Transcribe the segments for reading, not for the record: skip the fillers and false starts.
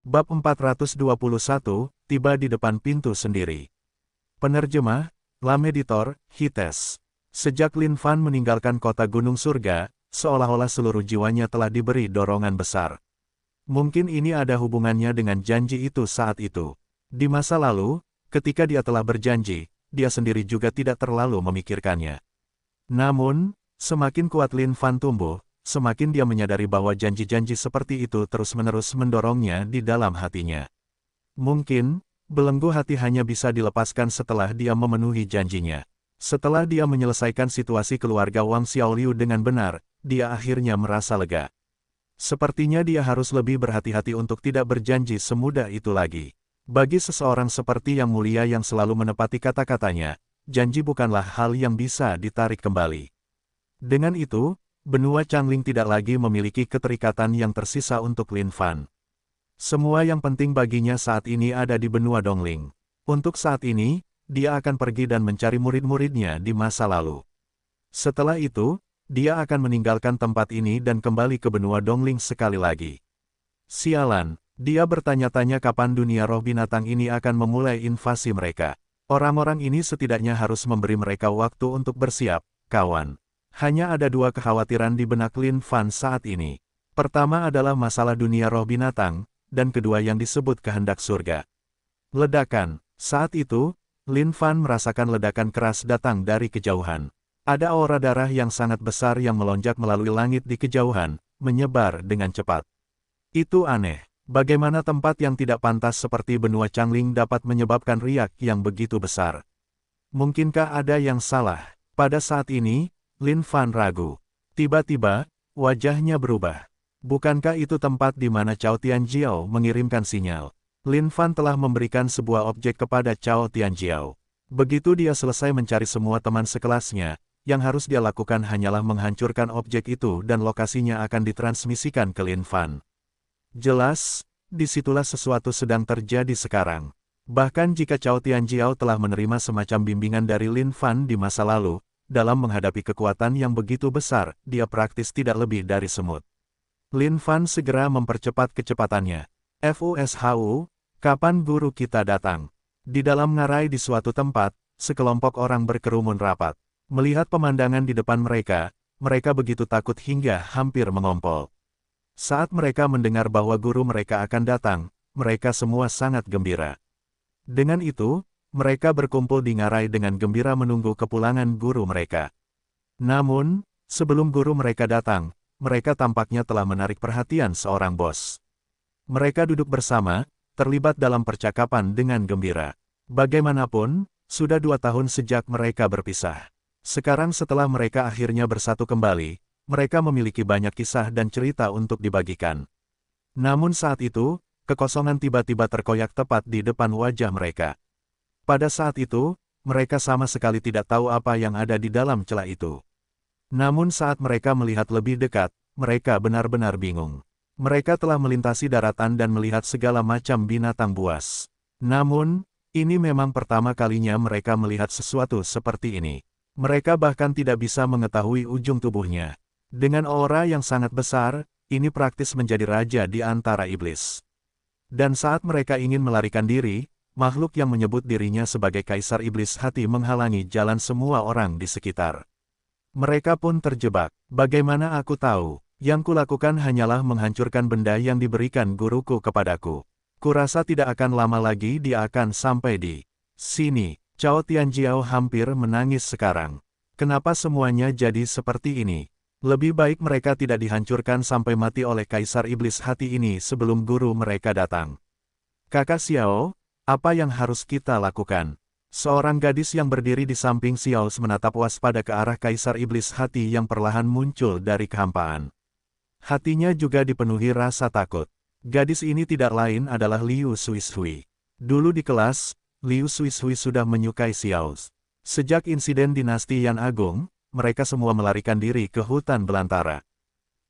Bab 421, tiba di depan pintu sendiri. Penerjemah, Lam Editor, Hites. Sejak Lin Fan meninggalkan kota Gunung Surga, seolah-olah seluruh jiwanya telah diberi dorongan besar. Mungkin ini ada hubungannya dengan janji itu saat itu. Di masa lalu, ketika dia telah berjanji, dia sendiri juga tidak terlalu memikirkannya. Namun, semakin kuat Lin Fan tumbuh, semakin dia menyadari bahwa janji-janji seperti itu terus-menerus mendorongnya di dalam hatinya. Mungkin, belenggu hati hanya bisa dilepaskan setelah dia memenuhi janjinya. Setelah dia menyelesaikan situasi keluarga Wang Xiaoliu dengan benar, dia akhirnya merasa lega. Sepertinya dia harus lebih berhati-hati untuk tidak berjanji semudah itu lagi. Bagi seseorang seperti Yang Mulia yang selalu menepati kata-katanya, janji bukanlah hal yang bisa ditarik kembali. Dengan itu, benua Changling tidak lagi memiliki keterikatan yang tersisa untuk Lin Fan. Semua yang penting baginya saat ini ada di benua Dongling. Untuk saat ini, dia akan pergi dan mencari murid-muridnya di masa lalu. Setelah itu, dia akan meninggalkan tempat ini dan kembali ke benua Dongling sekali lagi. Sialan, dia bertanya-tanya kapan dunia roh binatang ini akan memulai invasi mereka. Orang-orang ini setidaknya harus memberi mereka waktu untuk bersiap, kawan. Hanya ada dua kekhawatiran di benak Lin Fan saat ini. Pertama adalah masalah dunia roh binatang, dan kedua yang disebut kehendak surga. Ledakan. Saat itu, Lin Fan merasakan ledakan keras datang dari kejauhan. Ada aura darah yang sangat besar yang melonjak melalui langit di kejauhan, menyebar dengan cepat. Itu aneh. Bagaimana tempat yang tidak pantas seperti benua Changling dapat menyebabkan riak yang begitu besar? Mungkinkah ada yang salah? Pada saat ini, Lin Fan ragu. Tiba-tiba, wajahnya berubah. Bukankah itu tempat di mana Cao Tianjiao mengirimkan sinyal? Lin Fan telah memberikan sebuah objek kepada Cao Tianjiao. Begitu dia selesai mencari semua teman sekelasnya, yang harus dia lakukan hanyalah menghancurkan objek itu dan lokasinya akan ditransmisikan ke Lin Fan. Jelas, disitulah sesuatu sedang terjadi sekarang. Bahkan jika Cao Tianjiao telah menerima semacam bimbingan dari Lin Fan di masa lalu, dalam menghadapi kekuatan yang begitu besar, dia praktis tidak lebih dari semut. Lin Fan segera mempercepat kecepatannya. FUSHU, kapan guru kita datang? Di dalam ngarai di suatu tempat, sekelompok orang berkerumun rapat. Melihat pemandangan di depan mereka, mereka begitu takut hingga hampir mengompol. Saat mereka mendengar bahwa guru mereka akan datang, mereka semua sangat gembira. Dengan itu, mereka berkumpul di ngarai dengan gembira menunggu kepulangan guru mereka. Namun, sebelum guru mereka datang, mereka tampaknya telah menarik perhatian seorang bos. Mereka duduk bersama, terlibat dalam percakapan dengan gembira. Bagaimanapun, sudah 2 tahun sejak mereka berpisah. Sekarang setelah mereka akhirnya bersatu kembali, mereka memiliki banyak kisah dan cerita untuk dibagikan. Namun saat itu, kekosongan tiba-tiba terkoyak tepat di depan wajah mereka. Pada saat itu, mereka sama sekali tidak tahu apa yang ada di dalam celah itu. Namun saat mereka melihat lebih dekat, mereka benar-benar bingung. Mereka telah melintasi daratan dan melihat segala macam binatang buas. Namun, ini memang pertama kalinya mereka melihat sesuatu seperti ini. Mereka bahkan tidak bisa mengetahui ujung tubuhnya. Dengan aura yang sangat besar, ini praktis menjadi raja di antara iblis. Dan saat mereka ingin melarikan diri, makhluk yang menyebut dirinya sebagai kaisar iblis hati menghalangi jalan semua orang di sekitar. Mereka pun terjebak. Bagaimana aku tahu? Yang kulakukan hanyalah menghancurkan benda yang diberikan guruku kepadaku. Kurasa tidak akan lama lagi dia akan sampai di sini. Cao Tianjiao hampir menangis sekarang. Kenapa semuanya jadi seperti ini? Lebih baik mereka tidak dihancurkan sampai mati oleh kaisar iblis hati ini sebelum guru mereka datang. Kakak Xiao, apa yang harus kita lakukan? Seorang gadis yang berdiri di samping Xiao menatap waspada ke arah kaisar iblis hati yang perlahan muncul dari kehampaan. Hatinya juga dipenuhi rasa takut. Gadis ini tidak lain adalah Liu Suishui. Dulu di kelas, Liu Suishui sudah menyukai Xiao. Sejak insiden dinasti Yan Agung, mereka semua melarikan diri ke hutan belantara.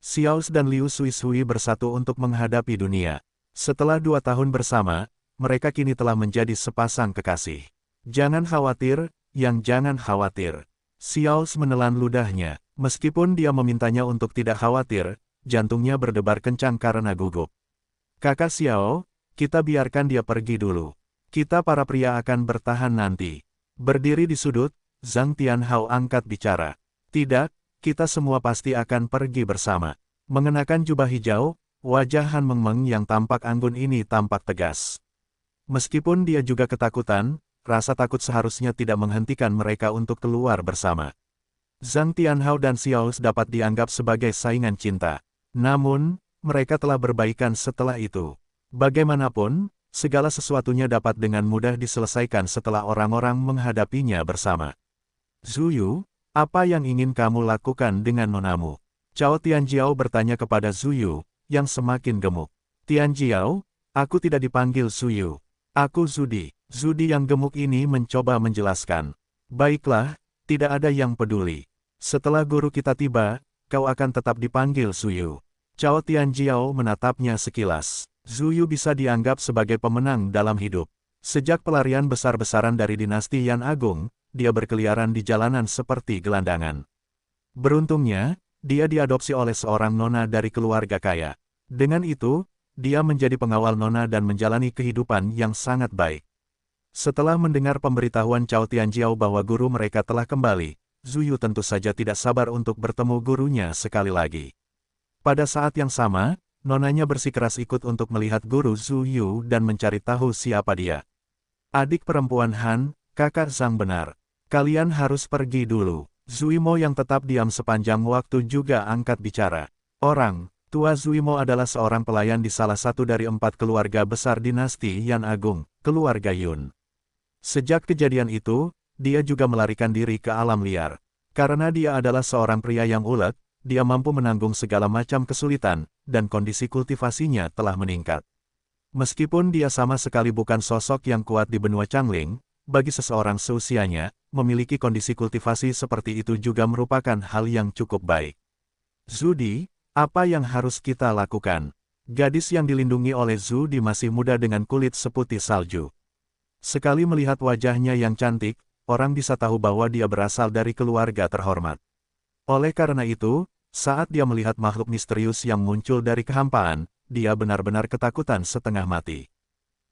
Xiao dan Liu Suishui bersatu untuk menghadapi dunia. Setelah 2 tahun bersama, mereka kini telah menjadi sepasang kekasih. Jangan khawatir, jangan khawatir. Xiao menelan ludahnya. Meskipun dia memintanya untuk tidak khawatir, jantungnya berdebar kencang karena gugup. Kakak Xiao, Kita biarkan dia pergi dulu. Kita para pria akan bertahan nanti. Berdiri di sudut, Zhang Tianhao angkat bicara. Tidak, kita semua pasti akan pergi bersama. Mengenakan jubah hijau, wajah Han Mengmeng yang tampak anggun ini tampak tegas. Meskipun dia juga ketakutan, rasa takut seharusnya tidak menghentikan mereka untuk keluar bersama. Zhang Tianhao dan Xiao dapat dianggap sebagai saingan cinta. Namun, mereka telah berbaikan setelah itu. Bagaimanapun, segala sesuatunya dapat dengan mudah diselesaikan setelah orang-orang menghadapinya bersama. Zuyu, apa yang ingin kamu lakukan dengan nonamu? Cao Tianjiao bertanya kepada Zuyu, yang semakin gemuk. Tianjiao, aku tidak dipanggil Zuyu. Aku Zudi. Zudi yang gemuk ini mencoba menjelaskan. Baiklah, tidak ada yang peduli. Setelah guru kita tiba, kau akan tetap dipanggil Zuyu. Cao Tianjiao menatapnya sekilas. Zuyu bisa dianggap sebagai pemenang dalam hidup. Sejak pelarian besar-besaran dari dinasti Yan Agung, dia berkeliaran di jalanan seperti gelandangan. Beruntungnya, dia diadopsi oleh seorang nona dari keluarga kaya. Dengan itu, dia menjadi pengawal nona dan menjalani kehidupan yang sangat baik. Setelah mendengar pemberitahuan Cao Tianjiao bahwa guru mereka telah kembali, Zuyu tentu saja tidak sabar untuk bertemu gurunya sekali lagi. Pada saat yang sama, nonanya bersikeras ikut untuk melihat guru Zuyu dan mencari tahu siapa dia. Adik perempuan Han, kakak Zhang benar. Kalian harus pergi dulu. Zuimo yang tetap diam sepanjang waktu juga angkat bicara. Orang tua Zuimo adalah seorang pelayan di salah satu dari 4 keluarga besar dinasti Yan Agung, keluarga Yun. Sejak kejadian itu, dia juga melarikan diri ke alam liar. Karena dia adalah seorang pria yang ulet, dia mampu menanggung segala macam kesulitan, dan kondisi kultivasinya telah meningkat. Meskipun dia sama sekali bukan sosok yang kuat di benua Changling, bagi seseorang seusianya, memiliki kondisi kultivasi seperti itu juga merupakan hal yang cukup baik. Zudi, apa yang harus kita lakukan? Gadis yang dilindungi oleh Zudi masih muda dengan kulit seputih salju. Sekali melihat wajahnya yang cantik, orang bisa tahu bahwa dia berasal dari keluarga terhormat. Oleh karena itu, saat dia melihat makhluk misterius yang muncul dari kehampaan, dia benar-benar ketakutan setengah mati.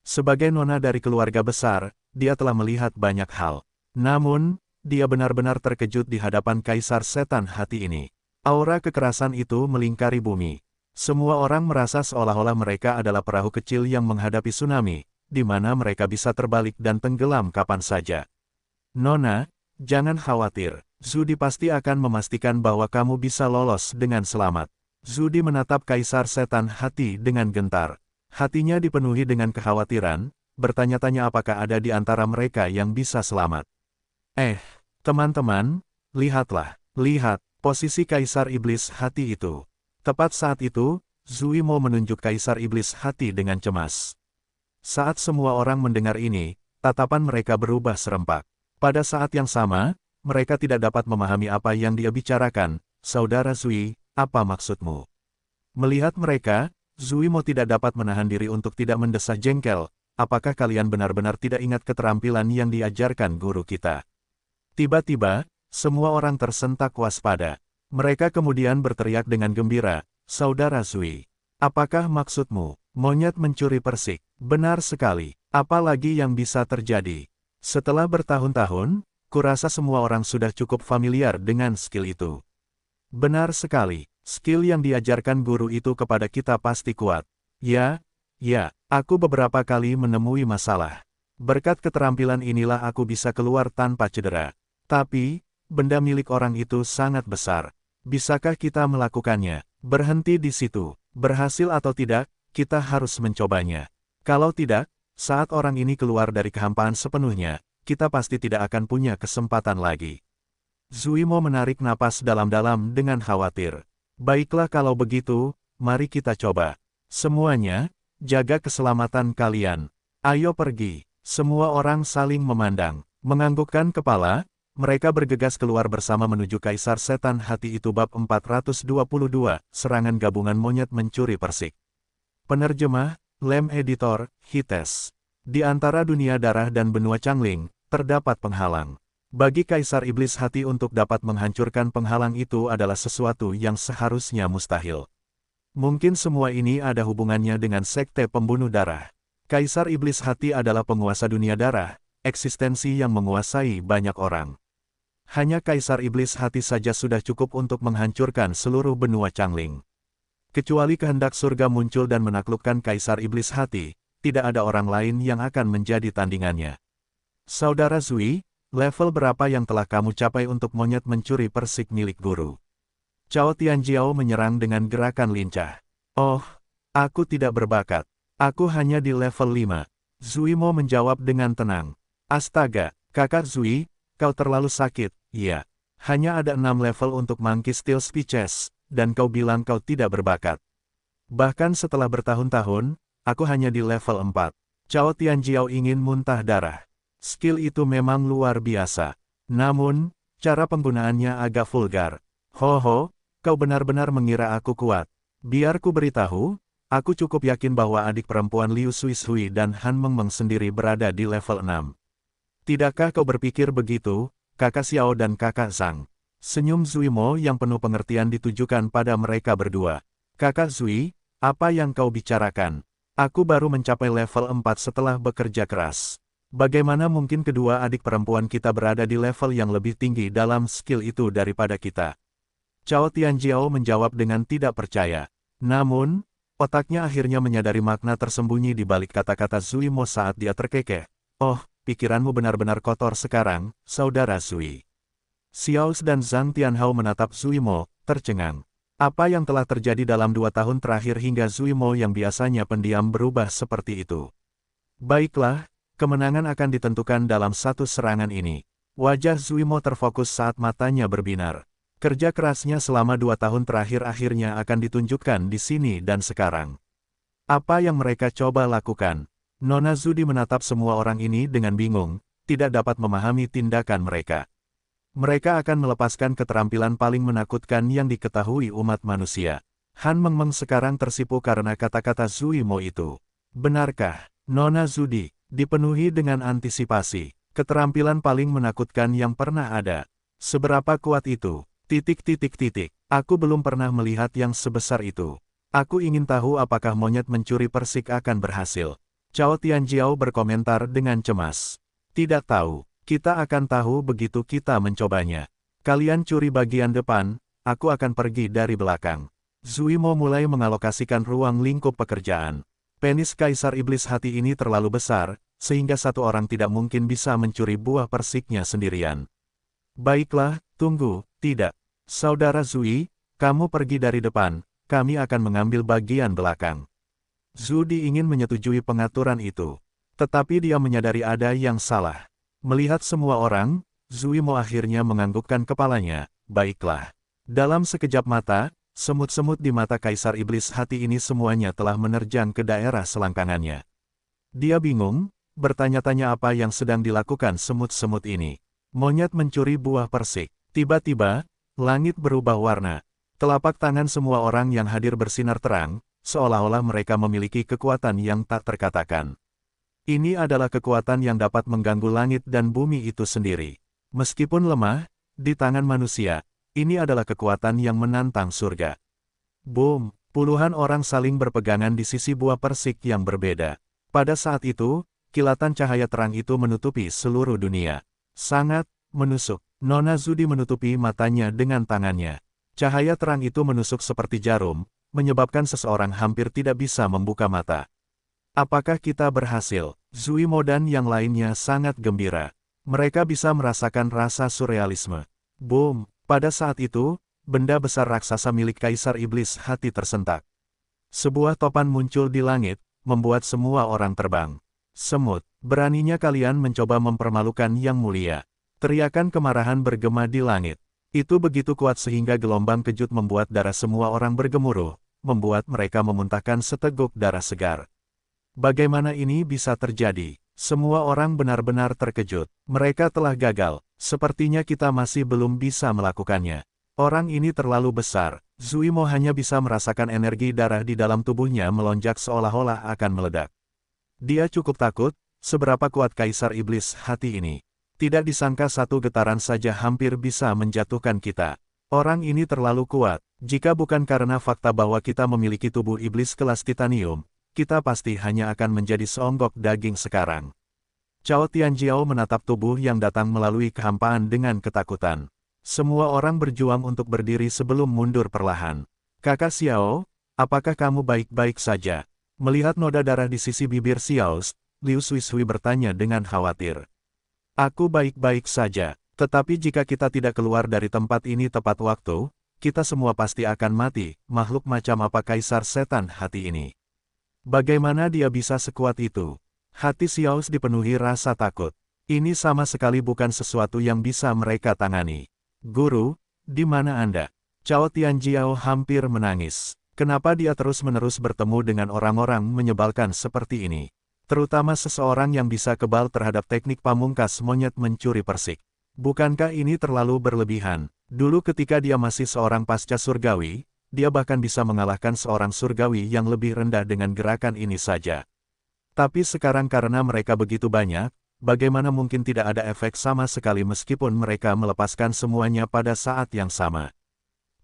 Sebagai nona dari keluarga besar, dia telah melihat banyak hal. Namun, dia benar-benar terkejut di hadapan Kaisar Setan Hati ini. Aura kekerasan itu melingkari bumi. Semua orang merasa seolah-olah mereka adalah perahu kecil yang menghadapi tsunami, di mana mereka bisa terbalik dan tenggelam kapan saja. Nona, jangan khawatir. Zudi pasti akan memastikan bahwa kamu bisa lolos dengan selamat. Zudi menatap Kaisar Setan Hati dengan gentar. Hatinya dipenuhi dengan kekhawatiran, bertanya-tanya apakah ada di antara mereka yang bisa selamat. Teman-teman, lihatlah, lihat, posisi Kaisar Iblis Hati itu. Tepat saat itu, Zuimo menunjuk Kaisar Iblis Hati dengan cemas. Saat semua orang mendengar ini, tatapan mereka berubah serempak. Pada saat yang sama, mereka tidak dapat memahami apa yang dia bicarakan. Saudara Zui, apa maksudmu? Melihat mereka, Zuimo tidak dapat menahan diri untuk tidak mendesah jengkel. Apakah kalian benar-benar tidak ingat keterampilan yang diajarkan guru kita? Tiba-tiba, semua orang tersentak waspada. Mereka kemudian berteriak dengan gembira, Saudara Zui, apakah maksudmu? Monyet mencuri persik. Benar sekali. Apa lagi yang bisa terjadi? Setelah bertahun-tahun, kurasa semua orang sudah cukup familiar dengan skill itu. Benar sekali. Skill yang diajarkan guru itu kepada kita pasti kuat. Ya, aku beberapa kali menemui masalah. Berkat keterampilan inilah aku bisa keluar tanpa cedera. Tapi, benda milik orang itu sangat besar. Bisakah kita melakukannya? Berhenti di situ. Berhasil atau tidak, kita harus mencobanya. Kalau tidak, saat orang ini keluar dari kehampaan sepenuhnya, kita pasti tidak akan punya kesempatan lagi. Zuimo menarik napas dalam-dalam dengan khawatir. Baiklah kalau begitu, mari kita coba. Semuanya, jaga keselamatan kalian. Ayo pergi. Semua orang saling memandang. Menganggukkan kepala, mereka bergegas keluar bersama menuju Kaisar Setan Hati itu. Bab 422, Serangan Gabungan Monyet Mencuri Persik. Penerjemah, Lem Editor, Hites. Di antara dunia darah dan benua Changling, terdapat penghalang. Bagi Kaisar Iblis Hati untuk dapat menghancurkan penghalang itu adalah sesuatu yang seharusnya mustahil. Mungkin semua ini ada hubungannya dengan sekte pembunuh darah. Kaisar Iblis Hati adalah penguasa dunia darah, eksistensi yang menguasai banyak orang. Hanya Kaisar Iblis Hati saja sudah cukup untuk menghancurkan seluruh benua Changling. Kecuali kehendak surga muncul dan menaklukkan Kaisar Iblis Hati, tidak ada orang lain yang akan menjadi tandingannya. Saudara Zui, level berapa yang telah kamu capai untuk monyet mencuri persik milik guru? Cao Tianjiao menyerang dengan gerakan lincah. Oh, aku tidak berbakat. Aku hanya di level 5. Zui Mo menjawab dengan tenang. Astaga, kakak Zui, kau terlalu sakit. Iya, hanya ada 6 level untuk Monkey Steel Speeches, dan kau bilang kau tidak berbakat. Bahkan setelah bertahun-tahun, aku hanya di level 4. Cao Tianjiao ingin muntah darah. Skill itu memang luar biasa. Namun, cara penggunaannya agak vulgar. Ho, kau benar-benar mengira aku kuat. Biar ku beritahu, aku cukup yakin bahwa adik perempuan Liu Suishui dan Han Mengmeng sendiri berada di level 6. Tidakkah kau berpikir begitu, kakak Xiao dan kakak Zhang? Senyum Zui Mo yang penuh pengertian ditujukan pada mereka berdua. Kakak Zui, apa yang kau bicarakan? Aku baru mencapai level 4 setelah bekerja keras. Bagaimana mungkin kedua adik perempuan kita berada di level yang lebih tinggi dalam skill itu daripada kita? Cao Tianjiao menjawab dengan tidak percaya. Namun, otaknya akhirnya menyadari makna tersembunyi di balik kata-kata Zui Mo saat dia terkekeh. Oh, pikiranmu benar-benar kotor sekarang, saudara Zui. Xiao dan Zhang Tianhao menatap Zui Mo, tercengang. Apa yang telah terjadi dalam 2 tahun terakhir hingga Zui Mo yang biasanya pendiam berubah seperti itu? Baiklah, kemenangan akan ditentukan dalam satu serangan ini. Wajah Zui Mo terfokus saat matanya berbinar. Kerja kerasnya selama 2 tahun terakhir akhirnya akan ditunjukkan di sini dan sekarang. Apa yang mereka coba lakukan? Nona Zudi menatap semua orang ini dengan bingung, tidak dapat memahami tindakan mereka. Mereka akan melepaskan keterampilan paling menakutkan yang diketahui umat manusia. Han Mengmeng sekarang tersipu karena kata-kata Zui Mo itu. Benarkah, Nona Zudi, dipenuhi dengan antisipasi, keterampilan paling menakutkan yang pernah ada? Seberapa kuat itu? Aku belum pernah melihat yang sebesar itu. Aku ingin tahu apakah monyet mencuri persik akan berhasil. Cao Tianjiao berkomentar dengan cemas. Tidak tahu, kita akan tahu begitu kita mencobanya. Kalian curi bagian depan, aku akan pergi dari belakang. Zui Mo mulai mengalokasikan ruang lingkup pekerjaan. Penis Kaisar Iblis Hati ini terlalu besar, sehingga satu orang tidak mungkin bisa mencuri buah persiknya sendirian. Baiklah, tunggu, tidak. Saudara Zui, kamu pergi dari depan, kami akan mengambil bagian belakang. Zudi ingin menyetujui pengaturan itu. Tetapi dia menyadari ada yang salah. Melihat semua orang, Zui Mo akhirnya menganggukkan kepalanya. Baiklah. Dalam sekejap mata, semut-semut di mata Kaisar Iblis Hati ini semuanya telah menerjang ke daerah selangkangannya. Dia bingung, bertanya-tanya apa yang sedang dilakukan semut-semut ini. Monyet mencuri buah persik. Tiba-tiba, langit berubah warna. Telapak tangan semua orang yang hadir bersinar terang, seolah-olah mereka memiliki kekuatan yang tak terkatakan. Ini adalah kekuatan yang dapat mengganggu langit dan bumi itu sendiri. Meskipun lemah, di tangan manusia, ini adalah kekuatan yang menantang surga. Boom! Puluhan orang saling berpegangan di sisi buah persik yang berbeda. Pada saat itu, kilatan cahaya terang itu menutupi seluruh dunia. Sangat menusuk. Nona Zudi menutupi matanya dengan tangannya. Cahaya terang itu menusuk seperti jarum, menyebabkan seseorang hampir tidak bisa membuka mata. Apakah kita berhasil? Zui Mo dan yang lainnya sangat gembira. Mereka bisa merasakan rasa surrealisme. Boom! Pada saat itu, benda besar raksasa milik Kaisar Iblis Hati tersentak. Sebuah topan muncul di langit, membuat semua orang terbang. Semut, beraninya kalian mencoba mempermalukan yang mulia. Teriakan kemarahan bergema di langit. Itu begitu kuat sehingga gelombang kejut membuat darah semua orang bergemuruh, membuat mereka memuntahkan seteguk darah segar. Bagaimana ini bisa terjadi? Semua orang benar-benar terkejut. Mereka telah gagal. Sepertinya kita masih belum bisa melakukannya. Orang ini terlalu besar. Zui Mo hanya bisa merasakan energi darah di dalam tubuhnya melonjak seolah-olah akan meledak. Dia cukup takut, seberapa kuat Kaisar Iblis Hati ini. Tidak disangka satu getaran saja hampir bisa menjatuhkan kita. Orang ini terlalu kuat. Jika bukan karena fakta bahwa kita memiliki tubuh iblis kelas titanium, kita pasti hanya akan menjadi seonggok daging sekarang. Cao Tianjiao menatap tubuh yang datang melalui kehampaan dengan ketakutan. Semua orang berjuang untuk berdiri sebelum mundur perlahan. Kakak Xiao, apakah kamu baik-baik saja? Melihat noda darah di sisi bibir Xiao, Liu Suisui bertanya dengan khawatir. Aku baik-baik saja, tetapi jika kita tidak keluar dari tempat ini tepat waktu, kita semua pasti akan mati. Makhluk macam apa kaisar setan hati ini? Bagaimana dia bisa sekuat itu? Hati Xiao dipenuhi rasa takut. Ini sama sekali bukan sesuatu yang bisa mereka tangani. Guru, di mana Anda? Cao Tianjiao hampir menangis. Kenapa dia terus-menerus bertemu dengan orang-orang menyebalkan seperti ini? Terutama seseorang yang bisa kebal terhadap teknik pamungkas monyet mencuri persik. Bukankah ini terlalu berlebihan? Dulu ketika dia masih seorang pasca surgawi, dia bahkan bisa mengalahkan seorang surgawi yang lebih rendah dengan gerakan ini saja. Tapi sekarang karena mereka begitu banyak, bagaimana mungkin tidak ada efek sama sekali meskipun mereka melepaskan semuanya pada saat yang sama?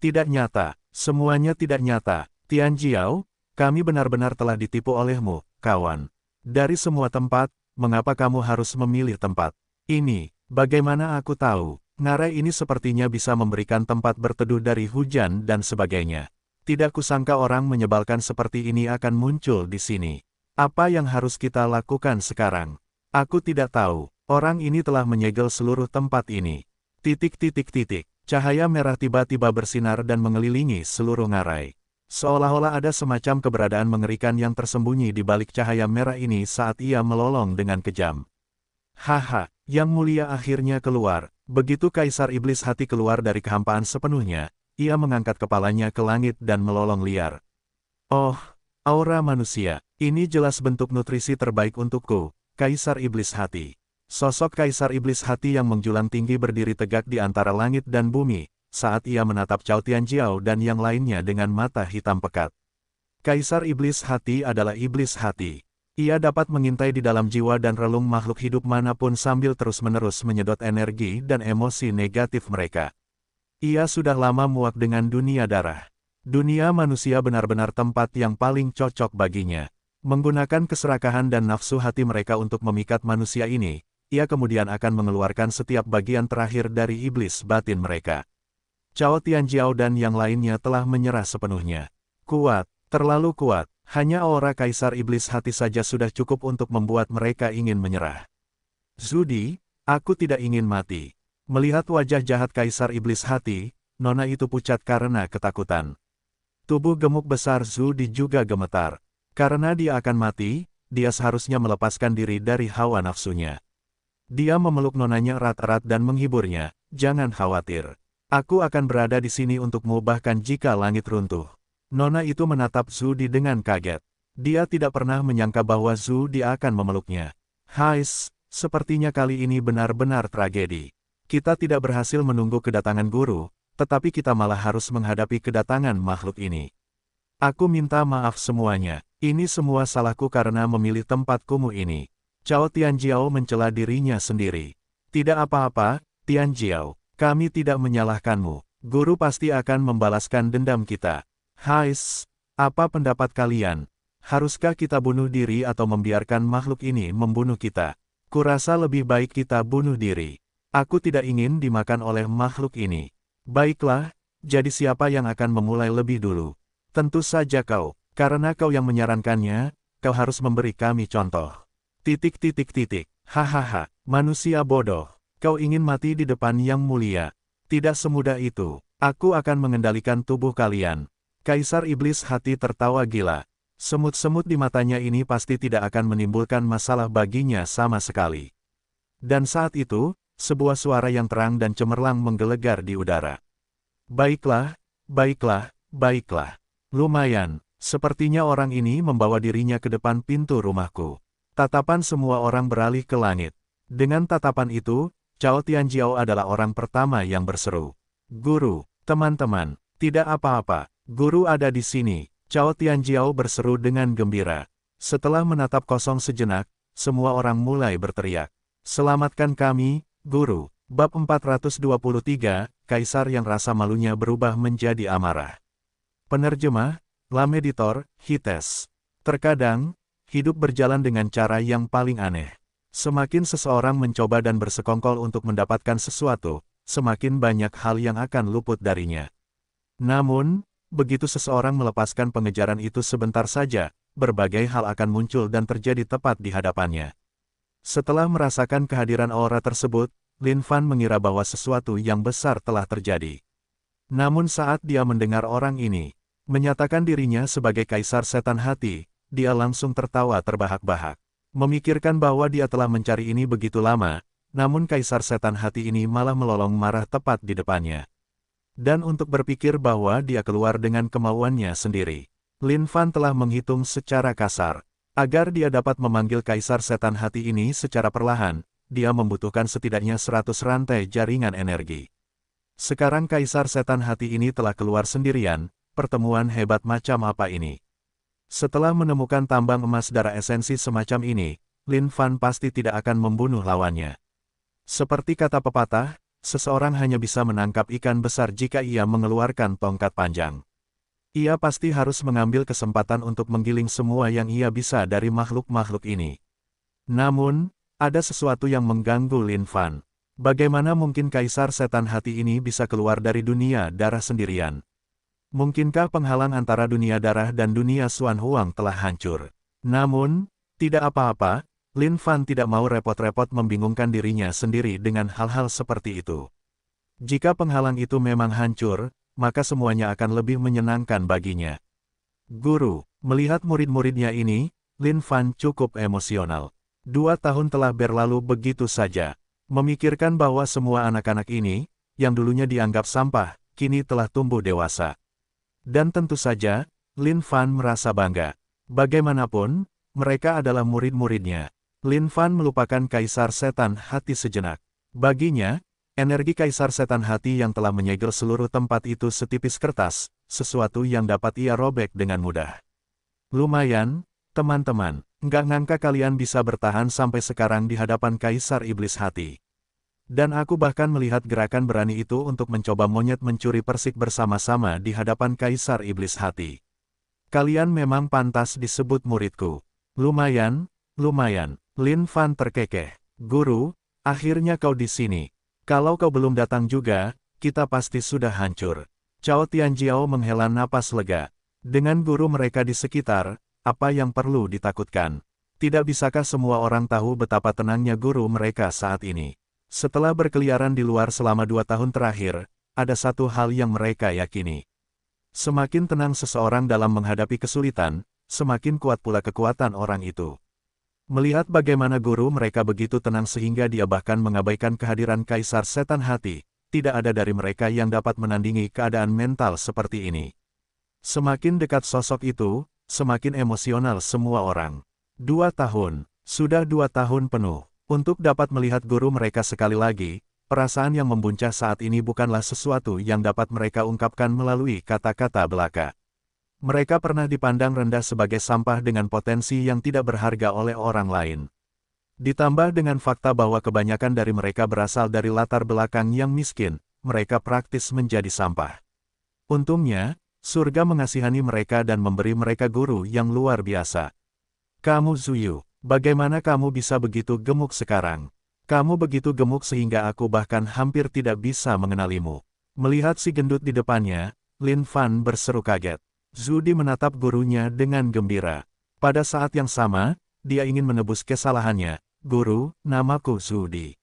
Tidak nyata, semuanya tidak nyata. Tianjiao, kami benar-benar telah ditipu olehmu, kawan. Dari semua tempat, mengapa kamu harus memilih tempat ini? Bagaimana aku tahu? Ngarai ini sepertinya bisa memberikan tempat berteduh dari hujan dan sebagainya. Tidak kusangka orang menyebalkan seperti ini akan muncul di sini. Apa yang harus kita lakukan sekarang? Aku tidak tahu. Orang ini telah menyegel seluruh tempat ini. Cahaya merah tiba-tiba bersinar dan mengelilingi seluruh ngarai. Seolah-olah ada semacam keberadaan mengerikan yang tersembunyi di balik cahaya merah ini saat ia melolong dengan kejam. Haha, yang mulia akhirnya keluar. Begitu Kaisar Iblis Hati keluar dari kehampaan sepenuhnya, ia mengangkat kepalanya ke langit dan melolong liar. Oh, aura manusia, ini jelas bentuk nutrisi terbaik untukku, Kaisar Iblis Hati. Sosok Kaisar Iblis Hati yang menjulang tinggi berdiri tegak di antara langit dan bumi, saat ia menatap Cao Tianjiao dan yang lainnya dengan mata hitam pekat. Kaisar Iblis Hati adalah Iblis Hati. Ia dapat mengintai di dalam jiwa dan relung makhluk hidup manapun sambil terus-menerus menyedot energi dan emosi negatif mereka. Ia sudah lama muak dengan dunia darah. Dunia manusia benar-benar tempat yang paling cocok baginya. Menggunakan keserakahan dan nafsu hati mereka untuk memikat manusia ini, ia kemudian akan mengeluarkan setiap bagian terakhir dari iblis batin mereka. Cao Tianjiao dan yang lainnya telah menyerah sepenuhnya. Kuat, terlalu kuat, hanya aura Kaisar Iblis Hati saja sudah cukup untuk membuat mereka ingin menyerah. Zudi, aku tidak ingin mati. Melihat wajah jahat Kaisar Iblis Hati, nona itu pucat karena ketakutan. Tubuh gemuk besar Zudi juga gemetar. Karena dia akan mati, dia seharusnya melepaskan diri dari hawa nafsunya. Dia memeluk nonanya erat-erat dan menghiburnya, jangan khawatir. Aku akan berada di sini untukmu bahkan jika langit runtuh. Nona itu menatap Zudi dengan kaget. Dia tidak pernah menyangka bahwa Zudi akan memeluknya. Hais, sepertinya kali ini benar-benar tragedi. Kita tidak berhasil menunggu kedatangan guru, tetapi kita malah harus menghadapi kedatangan makhluk ini. Aku minta maaf semuanya. Ini semua salahku karena memilih tempat kumuh ini. Cao Tianjiao mencela dirinya sendiri. Tidak apa-apa, Tianjiao. Kami tidak menyalahkanmu. Guru pasti akan membalaskan dendam kita. Hais, apa pendapat kalian? Haruskah kita bunuh diri atau membiarkan makhluk ini membunuh kita? Kurasa lebih baik kita bunuh diri. Aku tidak ingin dimakan oleh makhluk ini. Baiklah, jadi siapa yang akan memulai lebih dulu? Tentu saja kau, karena kau yang menyarankannya, kau harus memberi kami contoh. Hahaha, manusia bodoh. Kau ingin mati di depan yang mulia. Tidak semudah itu. Aku akan mengendalikan tubuh kalian. Kaisar Iblis Hati tertawa gila. Semut-semut di matanya ini pasti tidak akan menimbulkan masalah baginya sama sekali. Dan saat itu, sebuah suara yang terang dan cemerlang menggelegar di udara. Baiklah, baiklah, baiklah. Lumayan, sepertinya orang ini membawa dirinya ke depan pintu rumahku. Tatapan semua orang beralih ke langit. Dengan tatapan itu, Cao Tianjiao adalah orang pertama yang berseru. Guru, teman-teman, tidak apa-apa, guru ada di sini. Cao Tianjiao berseru dengan gembira. Setelah menatap kosong sejenak, semua orang mulai berteriak. Selamatkan kami, guru. Bab 423, Kaisar yang rasa malunya berubah menjadi amarah. Penerjemah, Lam Editor, Hites. Terkadang, hidup berjalan dengan cara yang paling aneh. Semakin seseorang mencoba dan bersekongkol untuk mendapatkan sesuatu, semakin banyak hal yang akan luput darinya. Namun, begitu seseorang melepaskan pengejaran itu sebentar saja, berbagai hal akan muncul dan terjadi tepat di hadapannya. Setelah merasakan kehadiran aura tersebut, Lin Fan mengira bahwa sesuatu yang besar telah terjadi. Namun saat dia mendengar orang ini menyatakan dirinya sebagai Kaisar Setan Hati, dia langsung tertawa terbahak-bahak. Memikirkan bahwa dia telah mencari ini begitu lama, namun Kaisar Setan Hati ini malah melolong marah tepat di depannya. Dan untuk berpikir bahwa dia keluar dengan kemauannya sendiri, Lin Fan telah menghitung secara kasar. Agar dia dapat memanggil Kaisar Setan Hati ini secara perlahan, dia membutuhkan setidaknya 100 rantai jaringan energi. Sekarang Kaisar Setan Hati ini telah keluar sendirian, pertemuan hebat macam apa ini? Setelah menemukan tambang emas darah esensi semacam ini, Lin Fan pasti tidak akan membunuh lawannya. Seperti kata pepatah, seseorang hanya bisa menangkap ikan besar jika ia mengeluarkan tongkat panjang. Ia pasti harus mengambil kesempatan untuk menggiling semua yang ia bisa dari makhluk-makhluk ini. Namun, ada sesuatu yang mengganggu Lin Fan. Bagaimana mungkin Kaisar Setan Hati ini bisa keluar dari dunia darah sendirian? Mungkinkah penghalang antara dunia darah dan dunia Xuan Huang telah hancur? Namun, tidak apa-apa, Lin Fan tidak mau repot-repot membingungkan dirinya sendiri dengan hal-hal seperti itu. Jika penghalang itu memang hancur, maka semuanya akan lebih menyenangkan baginya. Guru, melihat murid-muridnya ini, Lin Fan cukup emosional. 2 tahun telah berlalu begitu saja. Memikirkan bahwa semua anak-anak ini, yang dulunya dianggap sampah, kini telah tumbuh dewasa. Dan tentu saja, Lin Fan merasa bangga. Bagaimanapun, mereka adalah murid-muridnya. Lin Fan melupakan Kaisar Setan Hati sejenak. Baginya, energi Kaisar Setan Hati yang telah menyegel seluruh tempat itu setipis kertas, sesuatu yang dapat ia robek dengan mudah. Lumayan, teman-teman, nggak ngangka kalian bisa bertahan sampai sekarang di hadapan Kaisar Iblis Hati. Dan aku bahkan melihat gerakan berani itu untuk mencoba monyet mencuri persik bersama-sama di hadapan Kaisar Iblis Hati. Kalian memang pantas disebut muridku. Lumayan, lumayan, Lin Fan terkekeh. Guru, akhirnya kau di sini. Kalau kau belum datang juga, kita pasti sudah hancur. Cao Tianjiao menghela napas lega. Dengan guru mereka di sekitar, apa yang perlu ditakutkan? Tidak bisakah semua orang tahu betapa tenangnya guru mereka saat ini? Setelah berkeliaran di luar selama 2 tahun terakhir, ada satu hal yang mereka yakini. Semakin tenang seseorang dalam menghadapi kesulitan, semakin kuat pula kekuatan orang itu. Melihat bagaimana guru mereka begitu tenang sehingga dia bahkan mengabaikan kehadiran Kaisar Setan Hati, tidak ada dari mereka yang dapat menandingi keadaan mental seperti ini. Semakin dekat sosok itu, semakin emosional semua orang. 2 tahun, sudah 2 tahun penuh. Untuk dapat melihat guru mereka sekali lagi, perasaan yang membuncah saat ini bukanlah sesuatu yang dapat mereka ungkapkan melalui kata-kata belaka. Mereka pernah dipandang rendah sebagai sampah dengan potensi yang tidak berharga oleh orang lain. Ditambah dengan fakta bahwa kebanyakan dari mereka berasal dari latar belakang yang miskin, mereka praktis menjadi sampah. Untungnya, surga mengasihani mereka dan memberi mereka guru yang luar biasa. Kamu Zuyu, bagaimana kamu bisa begitu gemuk sekarang? Kamu begitu gemuk sehingga aku bahkan hampir tidak bisa mengenalimu. Melihat si gendut di depannya, Lin Fan berseru kaget. Zudi menatap gurunya dengan gembira. Pada saat yang sama, dia ingin menebus kesalahannya. Guru, namaku Zudi.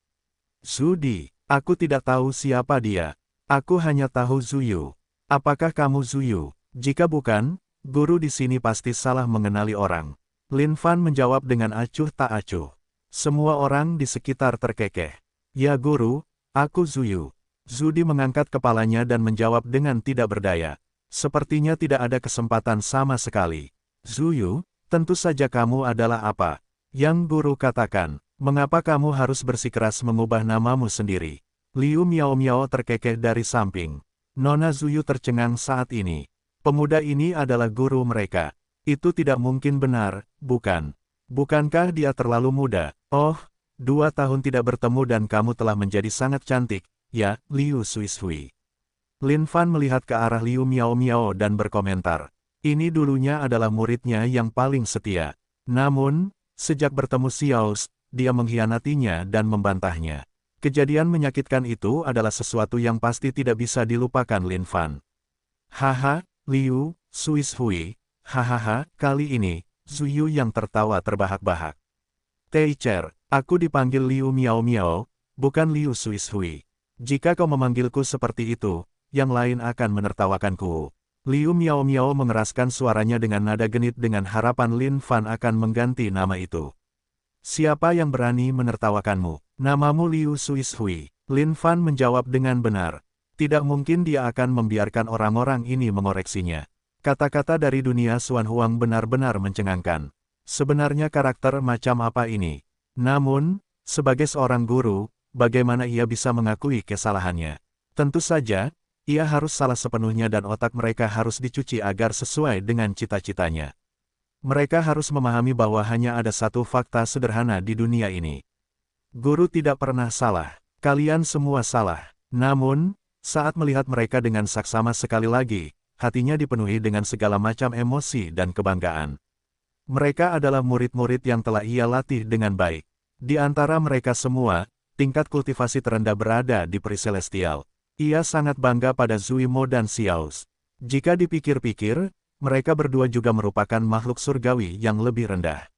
Zudi, aku tidak tahu siapa dia. Aku hanya tahu Zuyu. Apakah kamu Zuyu? Jika bukan, guru di sini pasti salah mengenali orang. Lin Fan menjawab dengan acuh tak acuh. Semua orang di sekitar terkekeh. Ya guru, aku Zuyu. Zudi mengangkat kepalanya dan menjawab dengan tidak berdaya. Sepertinya tidak ada kesempatan sama sekali. Zuyu, tentu saja kamu adalah apa? Yang guru katakan, mengapa kamu harus bersikeras mengubah namamu sendiri? Liu Miao Miao terkekeh dari samping. Nona Zuyu tercengang saat ini. Pemuda ini adalah guru mereka. Itu tidak mungkin benar, bukan? Bukankah dia terlalu muda? Oh, 2 tahun tidak bertemu dan kamu telah menjadi sangat cantik, ya, Liu Sui Sui. Lin Fan melihat ke arah Liu Miao Miao dan berkomentar. Ini dulunya adalah muridnya yang paling setia. Namun, sejak bertemu Xiaos, dia mengkhianatinya dan membantahnya. Kejadian menyakitkan itu adalah sesuatu yang pasti tidak bisa dilupakan Lin Fan. Haha, Liu, Suis Hui. Hahaha, kali ini, Zuyu yang tertawa terbahak-bahak. Teacher, aku dipanggil Liu Miao Miao, bukan Liu Suis Hui. Jika kau memanggilku seperti itu, yang lain akan menertawakanku. Liu Miao Miao mengeraskan suaranya dengan nada genit dengan harapan Lin Fan akan mengganti nama itu. Siapa yang berani menertawakanmu? Namamu Liu Suis Hui. Lin Fan menjawab dengan benar. Tidak mungkin dia akan membiarkan orang-orang ini mengoreksinya. Kata-kata dari dunia Xuan Huang benar-benar mencengangkan. Sebenarnya karakter macam apa ini? Namun, sebagai seorang guru, bagaimana ia bisa mengakui kesalahannya? Tentu saja, ia harus salah sepenuhnya dan otak mereka harus dicuci agar sesuai dengan cita-citanya. Mereka harus memahami bahwa hanya ada satu fakta sederhana di dunia ini. Guru tidak pernah salah. Kalian semua salah. Namun, saat melihat mereka dengan saksama sekali lagi, hatinya dipenuhi dengan segala macam emosi dan kebanggaan. Mereka adalah murid-murid yang telah ia latih dengan baik. Di antara mereka semua, tingkat kultivasi terendah berada di Peri Celestial. Ia sangat bangga pada Zui Mo dan Xiaos. Jika dipikir-pikir, mereka berdua juga merupakan makhluk surgawi yang lebih rendah.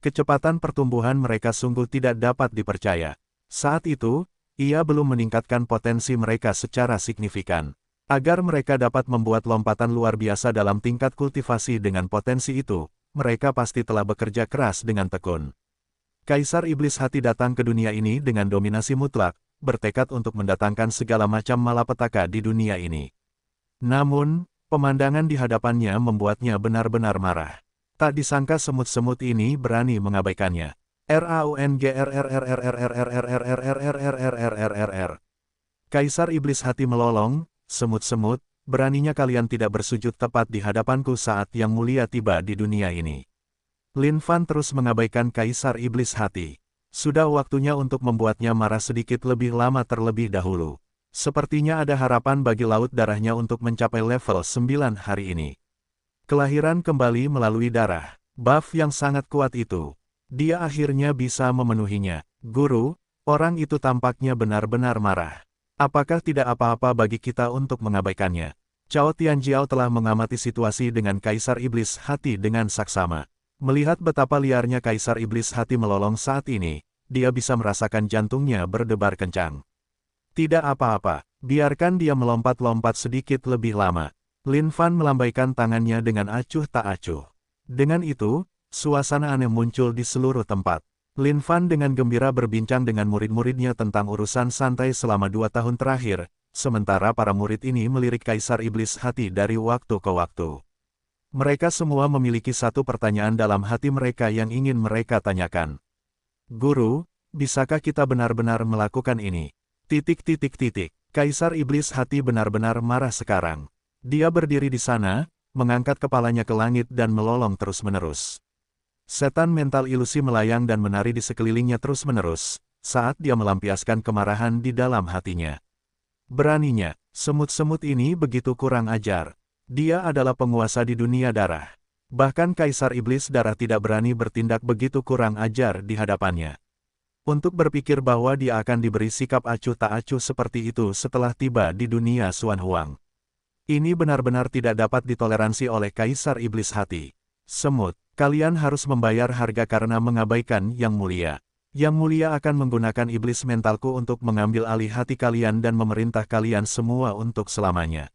Kecepatan pertumbuhan mereka sungguh tidak dapat dipercaya. Saat itu, ia belum meningkatkan potensi mereka secara signifikan. Agar mereka dapat membuat lompatan luar biasa dalam tingkat kultivasi dengan potensi itu, mereka pasti telah bekerja keras dengan tekun. Kaisar Iblis Hati datang ke dunia ini dengan dominasi mutlak, bertekad untuk mendatangkan segala macam malapetaka di dunia ini. Namun, pemandangan di hadapannya membuatnya benar-benar marah. Tak disangka semut-semut ini berani mengabaikannya. Kaisar Iblis Hati melolong, semut-semut, beraninya kalian tidak bersujud tepat di hadapanku saat Yang Mulia tiba di dunia ini. Lin Fan terus mengabaikan Kaisar Iblis Hati. Sudah waktunya untuk membuatnya marah sedikit lebih lama terlebih dahulu. Sepertinya ada harapan bagi laut darahnya untuk mencapai level 9 hari ini. Kelahiran kembali melalui darah. Buff yang sangat kuat itu. Dia akhirnya bisa memenuhinya. Guru, orang itu tampaknya benar-benar marah. Apakah tidak apa-apa bagi kita untuk mengabaikannya? Cao Tianjiao telah mengamati situasi dengan Kaisar Iblis Hati dengan saksama. Melihat betapa liarnya Kaisar Iblis Hati melolong saat ini, dia bisa merasakan jantungnya berdebar kencang. Tidak apa-apa, biarkan dia melompat-lompat sedikit lebih lama. Lin Fan melambaikan tangannya dengan acuh tak acuh. Dengan itu, suasana aneh muncul di seluruh tempat. Lin Fan dengan gembira berbincang dengan murid-muridnya tentang urusan santai selama 2 tahun terakhir, sementara para murid ini melirik Kaisar Iblis Hati dari waktu ke waktu. Mereka semua memiliki satu pertanyaan dalam hati mereka yang ingin mereka tanyakan. Guru, bisakah kita benar-benar melakukan ini? Kaisar Iblis Hati benar-benar marah sekarang. Dia berdiri di sana, mengangkat kepalanya ke langit dan melolong terus-menerus. Setan mental ilusi melayang dan menari di sekelilingnya terus-menerus, saat dia melampiaskan kemarahan di dalam hatinya. Beraninya, semut-semut ini begitu kurang ajar. Dia adalah penguasa di dunia darah. Bahkan Kaisar Iblis Darah tidak berani bertindak begitu kurang ajar di hadapannya. Untuk berpikir bahwa dia akan diberi sikap acuh tak acuh seperti itu setelah tiba di dunia Xuan Huang. Ini benar-benar tidak dapat ditoleransi oleh Kaisar Iblis Hati. Semut, kalian harus membayar harga karena mengabaikan Yang Mulia. Yang Mulia akan menggunakan iblis mentalku untuk mengambil alih hati kalian dan memerintah kalian semua untuk selamanya.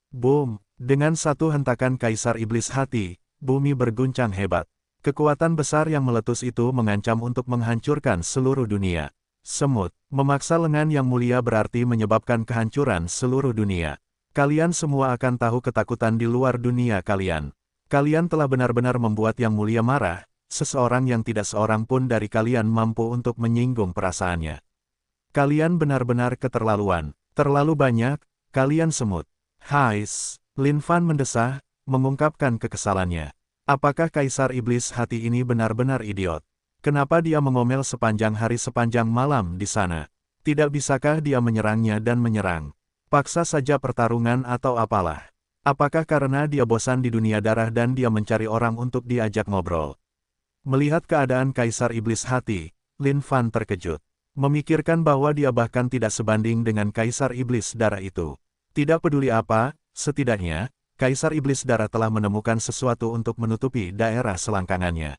Boom! Dengan satu hentakan Kaisar Iblis Hati, bumi berguncang hebat. Kekuatan besar yang meletus itu mengancam untuk menghancurkan seluruh dunia. Semut, memaksa lengan Yang Mulia berarti menyebabkan kehancuran seluruh dunia. Kalian semua akan tahu ketakutan di luar dunia kalian. Kalian telah benar-benar membuat Yang Mulia marah, seseorang yang tidak seorang pun dari kalian mampu untuk menyinggung perasaannya. Kalian benar-benar keterlaluan. Terlalu banyak, kalian semut. Hais! Lin Fan mendesah, mengungkapkan kekesalannya. Apakah Kaisar Iblis Hati ini benar-benar idiot? Kenapa dia mengomel sepanjang hari sepanjang malam di sana? Tidak bisakah dia menyerangnya dan menyerang? Paksa saja pertarungan atau apalah. Apakah karena dia bosan di dunia darah dan dia mencari orang untuk diajak ngobrol? Melihat keadaan Kaisar Iblis Hati, Lin Fan terkejut. Memikirkan bahwa dia bahkan tidak sebanding dengan Kaisar Iblis Darah itu. Tidak peduli apa, setidaknya, Kaisar Iblis Darah telah menemukan sesuatu untuk menutupi daerah selangkangannya.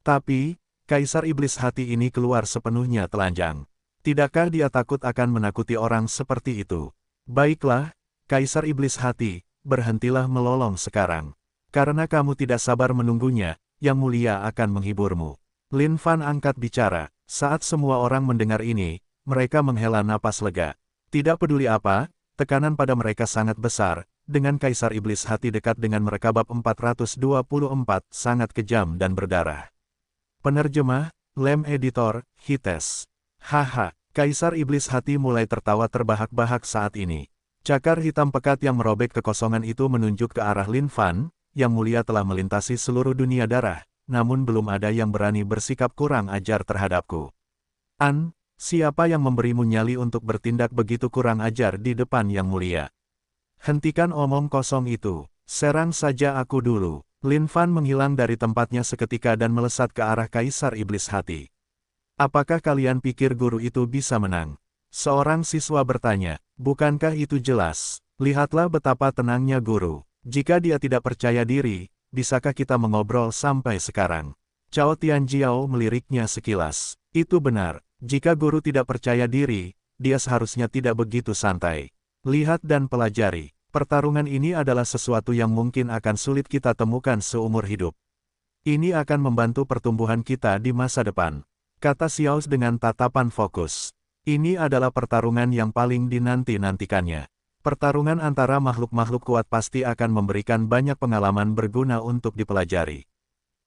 Tapi, Kaisar Iblis Hati ini keluar sepenuhnya telanjang. Tidakkah dia takut akan menakuti orang seperti itu? Baiklah, Kaisar Iblis Hati, berhentilah melolong sekarang. Karena kamu tidak sabar menunggunya, Yang Mulia akan menghiburmu. Lin Fan angkat bicara. Saat semua orang mendengar ini, mereka menghela napas lega. Tidak peduli apa, tekanan pada mereka sangat besar, dengan Kaisar Iblis Hati dekat dengan mereka. Bab 424 sangat kejam dan berdarah. Penerjemah, Lem Editor, Hites. Haha, Kaisar Iblis Hati mulai tertawa terbahak-bahak saat ini. Cakar hitam pekat yang merobek kekosongan itu menunjuk ke arah Lin Fan, Yang Mulia telah melintasi seluruh dunia darah, namun belum ada yang berani bersikap kurang ajar terhadapku. Siapa yang memberimu nyali untuk bertindak begitu kurang ajar di depan Yang Mulia? Hentikan omong kosong itu, serang saja aku dulu. Lin Fan menghilang dari tempatnya seketika dan melesat ke arah Kaisar Iblis Hati. Apakah kalian pikir guru itu bisa menang? Seorang siswa bertanya, bukankah itu jelas? Lihatlah betapa tenangnya guru. Jika dia tidak percaya diri, bisakah kita mengobrol sampai sekarang? Cao Tianjiao meliriknya sekilas. Itu benar, jika guru tidak percaya diri, dia seharusnya tidak begitu santai. Lihat dan pelajari, pertarungan ini adalah sesuatu yang mungkin akan sulit kita temukan seumur hidup. Ini akan membantu pertumbuhan kita di masa depan, kata Xiao dengan tatapan fokus. Ini adalah pertarungan yang paling dinanti-nantikannya. Pertarungan antara makhluk-makhluk kuat pasti akan memberikan banyak pengalaman berguna untuk dipelajari.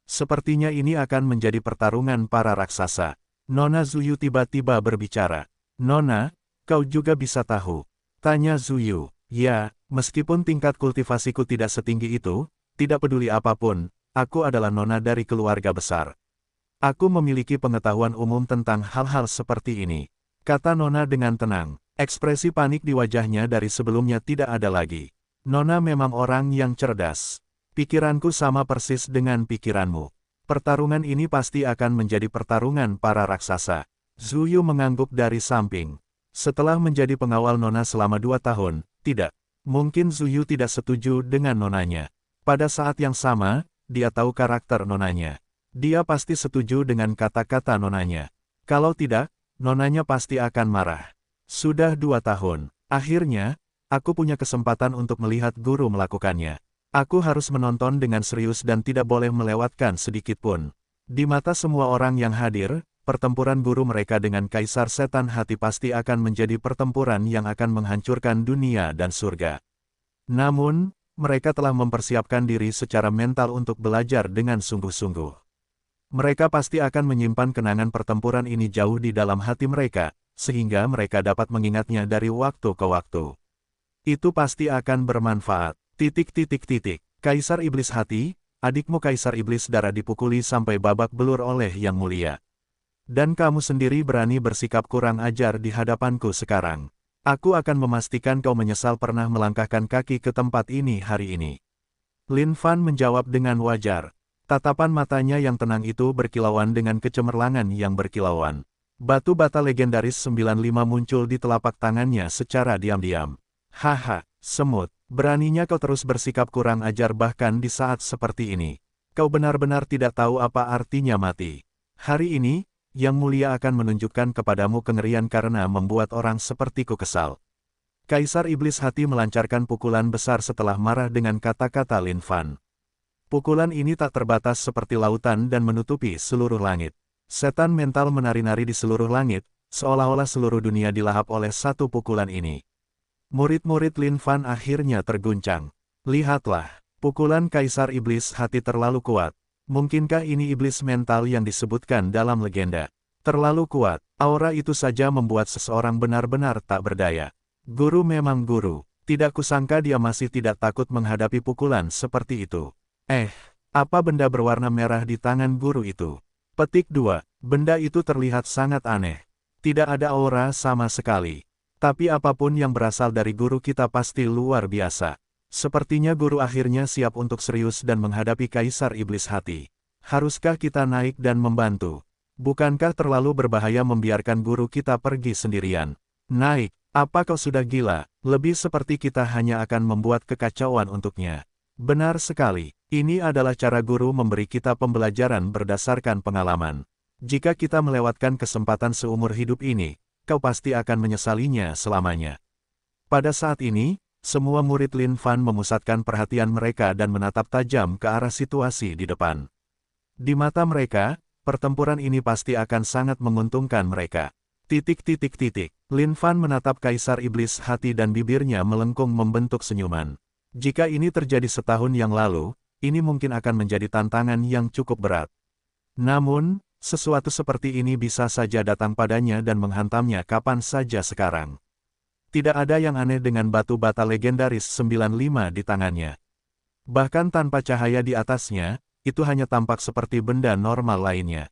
Sepertinya ini akan menjadi pertarungan para raksasa. Nona Zuyu tiba-tiba berbicara. Nona, kau juga bisa tahu? Tanya Zuyu. Ya, meskipun tingkat kultivasiku tidak setinggi itu, tidak peduli apapun, aku adalah nona dari keluarga besar. Aku memiliki pengetahuan umum tentang hal-hal seperti ini, kata nona dengan tenang. Ekspresi panik di wajahnya dari sebelumnya tidak ada lagi. Nona memang orang yang cerdas. Pikiranku sama persis dengan pikiranmu. Pertarungan ini pasti akan menjadi pertarungan para raksasa. Zuyu mengangguk dari samping. Setelah menjadi pengawal nona selama 2 tahun, tidak. Mungkin Zuyu tidak setuju dengan nonanya. Pada saat yang sama, dia tahu karakter nonanya. Dia pasti setuju dengan kata-kata nonanya. Kalau tidak, nonanya pasti akan marah. Sudah 2 tahun. Akhirnya, aku punya kesempatan untuk melihat guru melakukannya. Aku harus menonton dengan serius dan tidak boleh melewatkan sedikit pun. Di mata semua orang yang hadir, pertempuran guru mereka dengan Kaisar Setan Hati pasti akan menjadi pertempuran yang akan menghancurkan dunia dan surga. Namun, mereka telah mempersiapkan diri secara mental untuk belajar dengan sungguh-sungguh. Mereka pasti akan menyimpan kenangan pertempuran ini jauh di dalam hati mereka, sehingga mereka dapat mengingatnya dari waktu ke waktu. Itu pasti akan bermanfaat. Kaisar Iblis Hati, adikmu Kaisar Iblis Darah dipukuli sampai babak belur oleh Yang Mulia. Dan kamu sendiri berani bersikap kurang ajar di hadapanku sekarang. Aku akan memastikan kau menyesal pernah melangkahkan kaki ke tempat ini hari ini. Lin Fan menjawab dengan wajar. Tatapan matanya yang tenang itu berkilauan dengan kecemerlangan yang berkilauan. Batu bata legendaris 95 muncul di telapak tangannya secara diam-diam. Haha, semut, beraninya kau terus bersikap kurang ajar bahkan di saat seperti ini. Kau benar-benar tidak tahu apa artinya mati. Hari ini, Yang Mulia akan menunjukkan kepadamu kengerian karena membuat orang sepertiku kesal. Kaisar Iblis Hati melancarkan pukulan besar setelah marah dengan kata-kata Lin Fan. Pukulan ini tak terbatas seperti lautan dan menutupi seluruh langit. Setan mental menari-nari di seluruh langit, seolah-olah seluruh dunia dilahap oleh satu pukulan ini. Murid-murid Lin Fan akhirnya terguncang. Lihatlah, pukulan Kaisar Iblis Hati terlalu kuat. Mungkinkah ini iblis mental yang disebutkan dalam legenda? Terlalu kuat, aura itu saja membuat seseorang benar-benar tak berdaya. Guru memang guru, tidak kusangka dia masih tidak takut menghadapi pukulan seperti itu. Apa benda berwarna merah di tangan guru itu? Petik 2. Benda itu terlihat sangat aneh. Tidak ada aura sama sekali. Tapi apapun yang berasal dari guru kita pasti luar biasa. Sepertinya guru akhirnya siap untuk serius dan menghadapi Kaisar Iblis Hati. Haruskah kita naik dan membantu? Bukankah terlalu berbahaya membiarkan guru kita pergi sendirian? Naik, apa kau sudah gila? Lebih seperti kita hanya akan membuat kekacauan untuknya. Benar sekali, ini adalah cara guru memberi kita pembelajaran berdasarkan pengalaman. Jika kita melewatkan kesempatan seumur hidup ini, kau pasti akan menyesalinya selamanya. Pada saat ini, semua murid Lin Fan memusatkan perhatian mereka dan menatap tajam ke arah situasi di depan. Di mata mereka, pertempuran ini pasti akan sangat menguntungkan mereka. Lin Fan menatap Kaisar Iblis Hati dan bibirnya melengkung membentuk senyuman. Jika ini terjadi setahun yang lalu, ini mungkin akan menjadi tantangan yang cukup berat. Namun, sesuatu seperti ini bisa saja datang padanya dan menghantamnya kapan saja sekarang. Tidak ada yang aneh dengan batu bata legendaris 95 di tangannya. Bahkan tanpa cahaya di atasnya, itu hanya tampak seperti benda normal lainnya.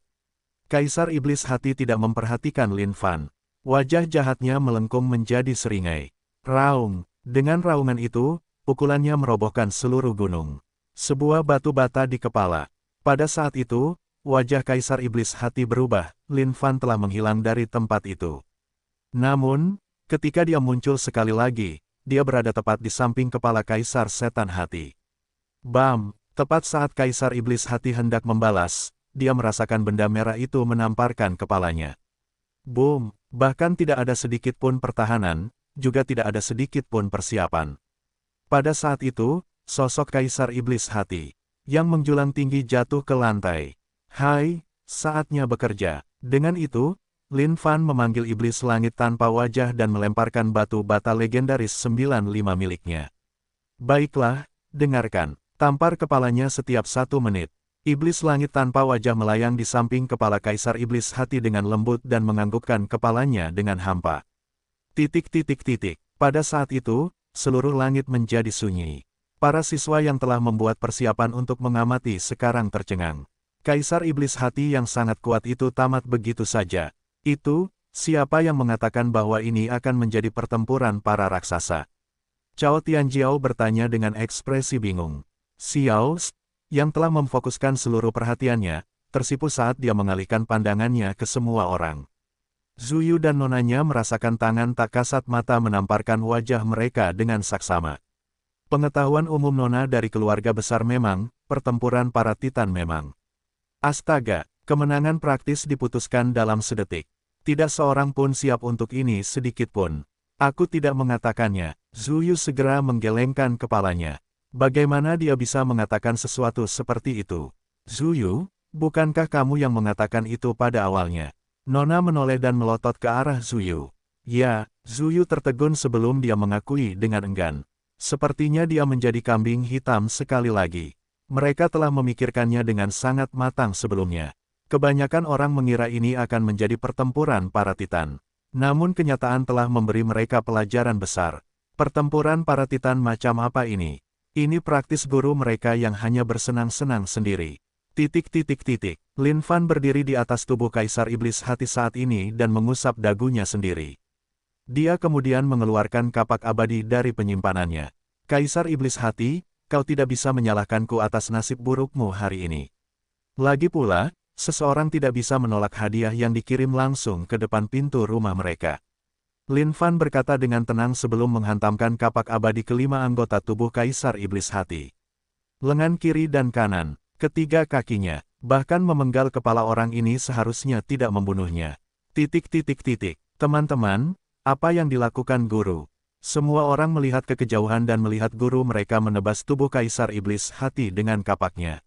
Kaisar Iblis Hati tidak memperhatikan Lin Fan. Wajah jahatnya melengkung menjadi seringai. Raung. Dengan raungan itu, pukulannya merobohkan seluruh gunung. Sebuah batu bata di kepala. Pada saat itu, wajah Kaisar Iblis Hati berubah. Lin Fan telah menghilang dari tempat itu. Namun, ketika dia muncul sekali lagi, dia berada tepat di samping kepala Kaisar Setan Hati. Bam! Tepat saat Kaisar Iblis Hati hendak membalas, dia merasakan benda merah itu menamparkan kepalanya. Boom! Bahkan tidak ada sedikit pun pertahanan, juga tidak ada sedikit pun persiapan. Pada saat itu, sosok Kaisar Iblis Hati, yang menjulang tinggi jatuh ke lantai. Hai, saatnya bekerja. Dengan itu, Lin Fan memanggil iblis langit tanpa wajah dan melemparkan batu bata legendaris 95 miliknya. Baiklah, dengarkan. Tampar kepalanya setiap 1 menit. Iblis langit tanpa wajah melayang di samping kepala Kaisar Iblis Hati dengan lembut dan menganggukkan kepalanya dengan hampa. Pada saat itu, seluruh langit menjadi sunyi. Para siswa yang telah membuat persiapan untuk mengamati sekarang tercengang. Kaisar Iblis Hati yang sangat kuat itu tamat begitu saja. Itu, siapa yang mengatakan bahwa ini akan menjadi pertempuran para raksasa? Cao Tianjiao bertanya dengan ekspresi bingung. Xiao, yang telah memfokuskan seluruh perhatiannya, tersipu saat dia mengalihkan pandangannya ke semua orang. Zuyu dan nonanya merasakan tangan tak kasat mata menamparkan wajah mereka dengan saksama. Pengetahuan umum nona dari keluarga besar memang, pertempuran para titan memang. Astaga, kemenangan praktis diputuskan dalam sedetik. Tidak seorang pun siap untuk ini sedikit pun. Aku tidak mengatakannya. Zuyu segera menggelengkan kepalanya. Bagaimana dia bisa mengatakan sesuatu seperti itu? Zuyu, bukankah kamu yang mengatakan itu pada awalnya? Nona menoleh dan melotot ke arah Zuyu. Ya, Zuyu tertegun sebelum dia mengakui dengan enggan. Sepertinya dia menjadi kambing hitam sekali lagi. Mereka telah memikirkannya dengan sangat matang sebelumnya. Kebanyakan orang mengira ini akan menjadi pertempuran para titan. Namun kenyataan telah memberi mereka pelajaran besar. Pertempuran para titan macam apa ini? Ini praktis guru mereka yang hanya bersenang-senang sendiri. Lin Fan berdiri di atas tubuh Kaisar Iblis Hati saat ini dan mengusap dagunya sendiri. Dia kemudian mengeluarkan kapak abadi dari penyimpanannya. Kaisar Iblis Hati, kau tidak bisa menyalahkanku atas nasib burukmu hari ini. Lagi pula, seseorang tidak bisa menolak hadiah yang dikirim langsung ke depan pintu rumah mereka. Lin Fan berkata dengan tenang sebelum menghantamkan kapak abadi kelima anggota tubuh Kaisar Iblis Hati. Lengan kiri dan kanan, ketiga kakinya, bahkan memenggal kepala orang ini seharusnya tidak membunuhnya. Teman-teman, apa yang dilakukan guru? Semua orang melihat ke kejauhan dan melihat guru mereka menebas tubuh Kaisar Iblis Hati dengan kapaknya.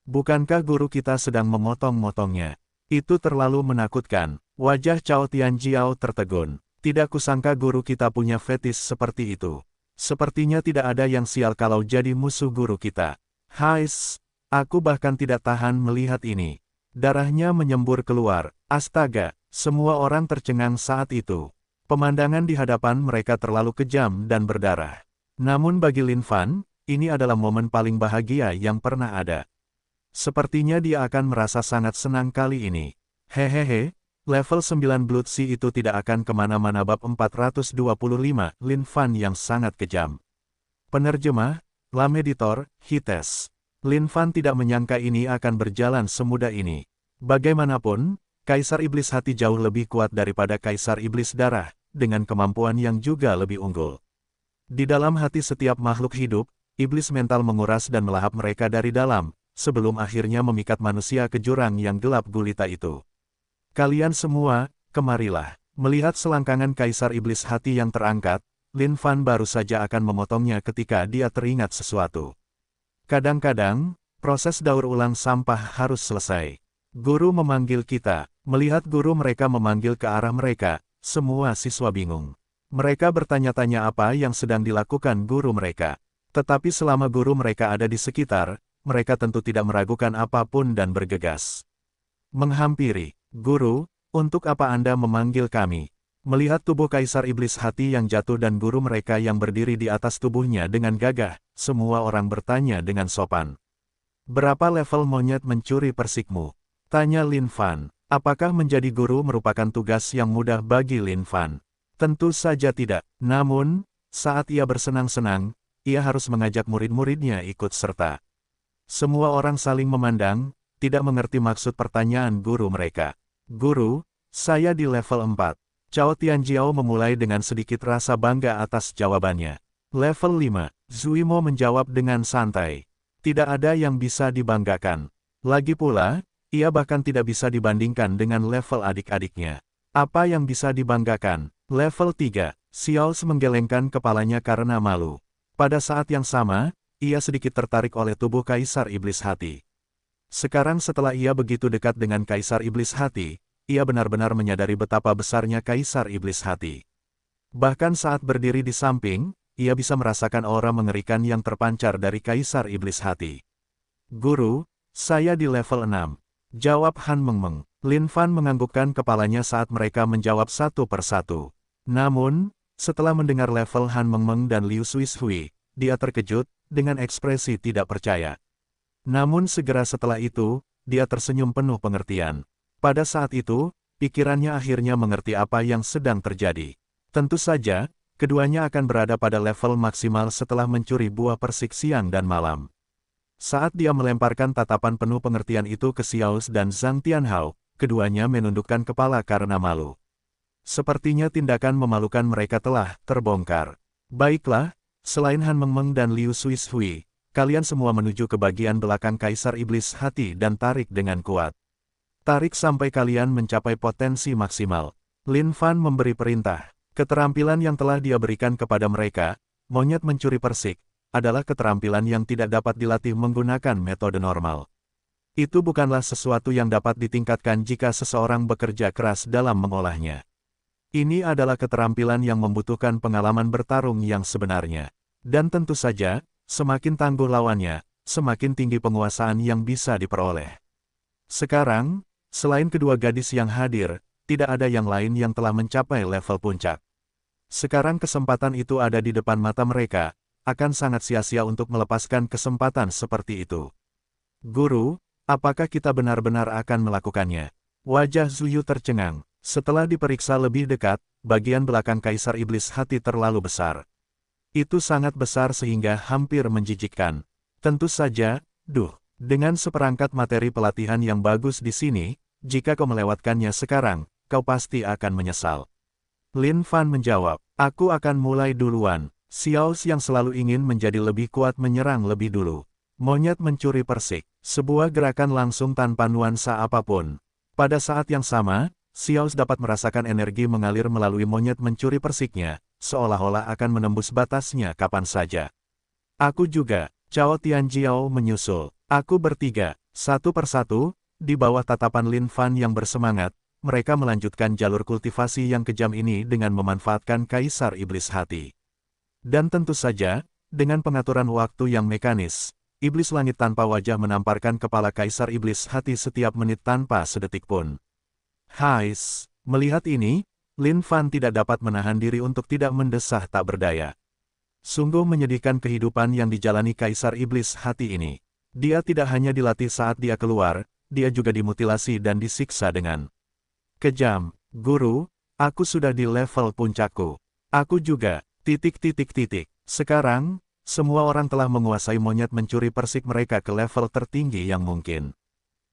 Bukankah guru kita sedang memotong-motongnya? Itu terlalu menakutkan. Wajah Cao Tianjiao tertegun. Tidak kusangka guru kita punya fetis seperti itu. Sepertinya tidak ada yang sial kalau jadi musuh guru kita. Hais, aku bahkan tidak tahan melihat ini. Darahnya menyembur keluar. Astaga, semua orang tercengang saat itu. Pemandangan di hadapan mereka terlalu kejam dan berdarah. Namun bagi Lin Fan, ini adalah momen paling bahagia yang pernah ada. Sepertinya dia akan merasa sangat senang kali ini. Hehehe. Level 9 Blood Sea itu tidak akan kemana-mana bab 425, Lin Fan yang sangat kejam. Penerjemah, Lameditor, Hites. Lin Fan tidak menyangka ini akan berjalan semudah ini. Bagaimanapun, Kaisar Iblis Hati jauh lebih kuat daripada Kaisar Iblis Darah, dengan kemampuan yang juga lebih unggul. Di dalam hati setiap makhluk hidup, iblis mental menguras dan melahap mereka dari dalam, sebelum akhirnya memikat manusia ke jurang yang gelap gulita itu. Kalian semua, kemarilah. Melihat selangkangan Kaisar Iblis Hati yang terangkat, Lin Fan baru saja akan memotongnya ketika dia teringat sesuatu. Kadang-kadang, proses daur ulang sampah harus selesai. Guru memanggil kita. Melihat guru mereka memanggil ke arah mereka, semua siswa bingung. Mereka bertanya-tanya apa yang sedang dilakukan guru mereka. Tetapi selama guru mereka ada di sekitar, mereka tentu tidak meragukan apapun dan bergegas. Menghampiri, "Guru, untuk apa Anda memanggil kami?" Melihat tubuh Kaisar Iblis Hati yang jatuh dan guru mereka yang berdiri di atas tubuhnya dengan gagah, semua orang bertanya dengan sopan. "Berapa level monyet mencuri persikmu?" tanya Lin Fan. Apakah menjadi guru merupakan tugas yang mudah bagi Lin Fan? Tentu saja tidak. Namun, saat ia bersenang-senang, ia harus mengajak murid-muridnya ikut serta. Semua orang saling memandang, tidak mengerti maksud pertanyaan guru mereka. "Guru, saya di level 4. Cao Tianjiao memulai dengan sedikit rasa bangga atas jawabannya. "Level 5, Zuimo menjawab dengan santai. "Tidak ada yang bisa dibanggakan. Lagi pula, ia bahkan tidak bisa dibandingkan dengan level adik-adiknya. Apa yang bisa dibanggakan?" Level 3, Xiaos menggelengkan kepalanya karena malu. Pada saat yang sama, ia sedikit tertarik oleh tubuh Kaisar Iblis Hati. Sekarang setelah ia begitu dekat dengan Kaisar Iblis Hati, ia benar-benar menyadari betapa besarnya Kaisar Iblis Hati. Bahkan saat berdiri di samping, ia bisa merasakan aura mengerikan yang terpancar dari Kaisar Iblis Hati. "Guru, saya di level 6. Jawab Han Mengmeng. Lin Fan menganggukkan kepalanya saat mereka menjawab satu persatu. Namun, setelah mendengar level Han Mengmeng dan Liu Suishui, dia terkejut, dengan ekspresi tidak percaya. Namun segera setelah itu, dia tersenyum penuh pengertian. Pada saat itu, pikirannya akhirnya mengerti apa yang sedang terjadi. Tentu saja, keduanya akan berada pada level maksimal setelah mencuri buah persik siang dan malam. Saat dia melemparkan tatapan penuh pengertian itu ke Xiaos dan Zhang Tianhao, keduanya menundukkan kepala karena malu. Sepertinya tindakan memalukan mereka telah terbongkar. "Baiklah, selain Han Mengmeng dan Liu Suishui, kalian semua menuju ke bagian belakang Kaisar Iblis Hati dan tarik dengan kuat. Tarik sampai kalian mencapai potensi maksimal." Lin Fan memberi perintah. Keterampilan yang telah dia berikan kepada mereka, monyet mencuri persik, adalah keterampilan yang tidak dapat dilatih menggunakan metode normal. Itu bukanlah sesuatu yang dapat ditingkatkan jika seseorang bekerja keras dalam mengolahnya. Ini adalah keterampilan yang membutuhkan pengalaman bertarung yang sebenarnya. Dan tentu saja, semakin tangguh lawannya, semakin tinggi penguasaan yang bisa diperoleh. Sekarang, selain kedua gadis yang hadir, tidak ada yang lain yang telah mencapai level puncak. Sekarang kesempatan itu ada di depan mata mereka, akan sangat sia-sia untuk melepaskan kesempatan seperti itu. "Guru, apakah kita benar-benar akan melakukannya?" Wajah Zuyu tercengang. Setelah diperiksa lebih dekat, bagian belakang Kaisar Iblis Hati terlalu besar. Itu sangat besar sehingga hampir menjijikkan. Tentu saja, dengan seperangkat materi pelatihan yang bagus di sini, jika kau melewatkannya sekarang, kau pasti akan menyesal. Lin Fan menjawab, "Aku akan mulai duluan." Xiaos yang selalu ingin menjadi lebih kuat menyerang lebih dulu. Monyet mencuri persik, sebuah gerakan langsung tanpa nuansa apapun. Pada saat yang sama, Xiaos dapat merasakan energi mengalir melalui monyet mencuri persiknya, seolah-olah akan menembus batasnya kapan saja. "Aku juga." Cao Tianjiao menyusul. "Aku bertiga." Satu persatu, di bawah tatapan Lin Fan yang bersemangat, mereka melanjutkan jalur kultivasi yang kejam ini dengan memanfaatkan Kaisar Iblis Hati. Dan tentu saja, dengan pengaturan waktu yang mekanis, Iblis Langit tanpa wajah menamparkan kepala Kaisar Iblis Hati setiap menit tanpa sedetik pun. Hais, melihat ini, Lin Fan tidak dapat menahan diri untuk tidak mendesah tak berdaya. Sungguh menyedihkan kehidupan yang dijalani Kaisar Iblis Hati ini. Dia tidak hanya dilatih saat dia keluar, dia juga dimutilasi dan disiksa dengan kejam. "Guru, aku sudah di level puncakku. Aku juga, ... Sekarang, Semua orang telah menguasai monyet mencuri persik mereka ke level tertinggi yang mungkin.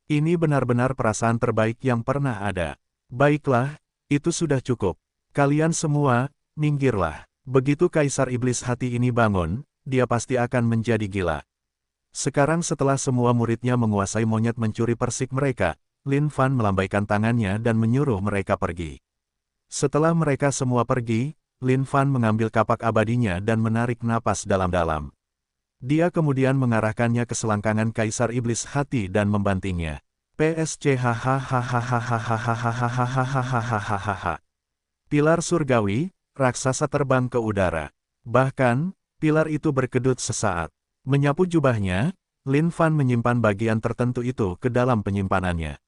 Ini benar-benar perasaan terbaik yang pernah ada. Baiklah, itu sudah cukup. Kalian semua, minggirlah. Begitu Kaisar Iblis Hati ini bangun, dia pasti akan menjadi gila. Sekarang setelah semua muridnya menguasai monyet mencuri persik mereka, Lin Fan melambaikan tangannya dan menyuruh mereka pergi. Setelah mereka semua pergi, Lin Fan mengambil kapak abadinya dan menarik napas dalam-dalam. Dia kemudian mengarahkannya ke selangkangan Kaisar Iblis Hati dan membantingnya. PSC hahaha. Pilar surgawi, raksasa terbang ke udara. Bahkan, pilar itu berkedut sesaat. Menyapu jubahnya, Lin Fan menyimpan bagian tertentu itu ke dalam penyimpanannya.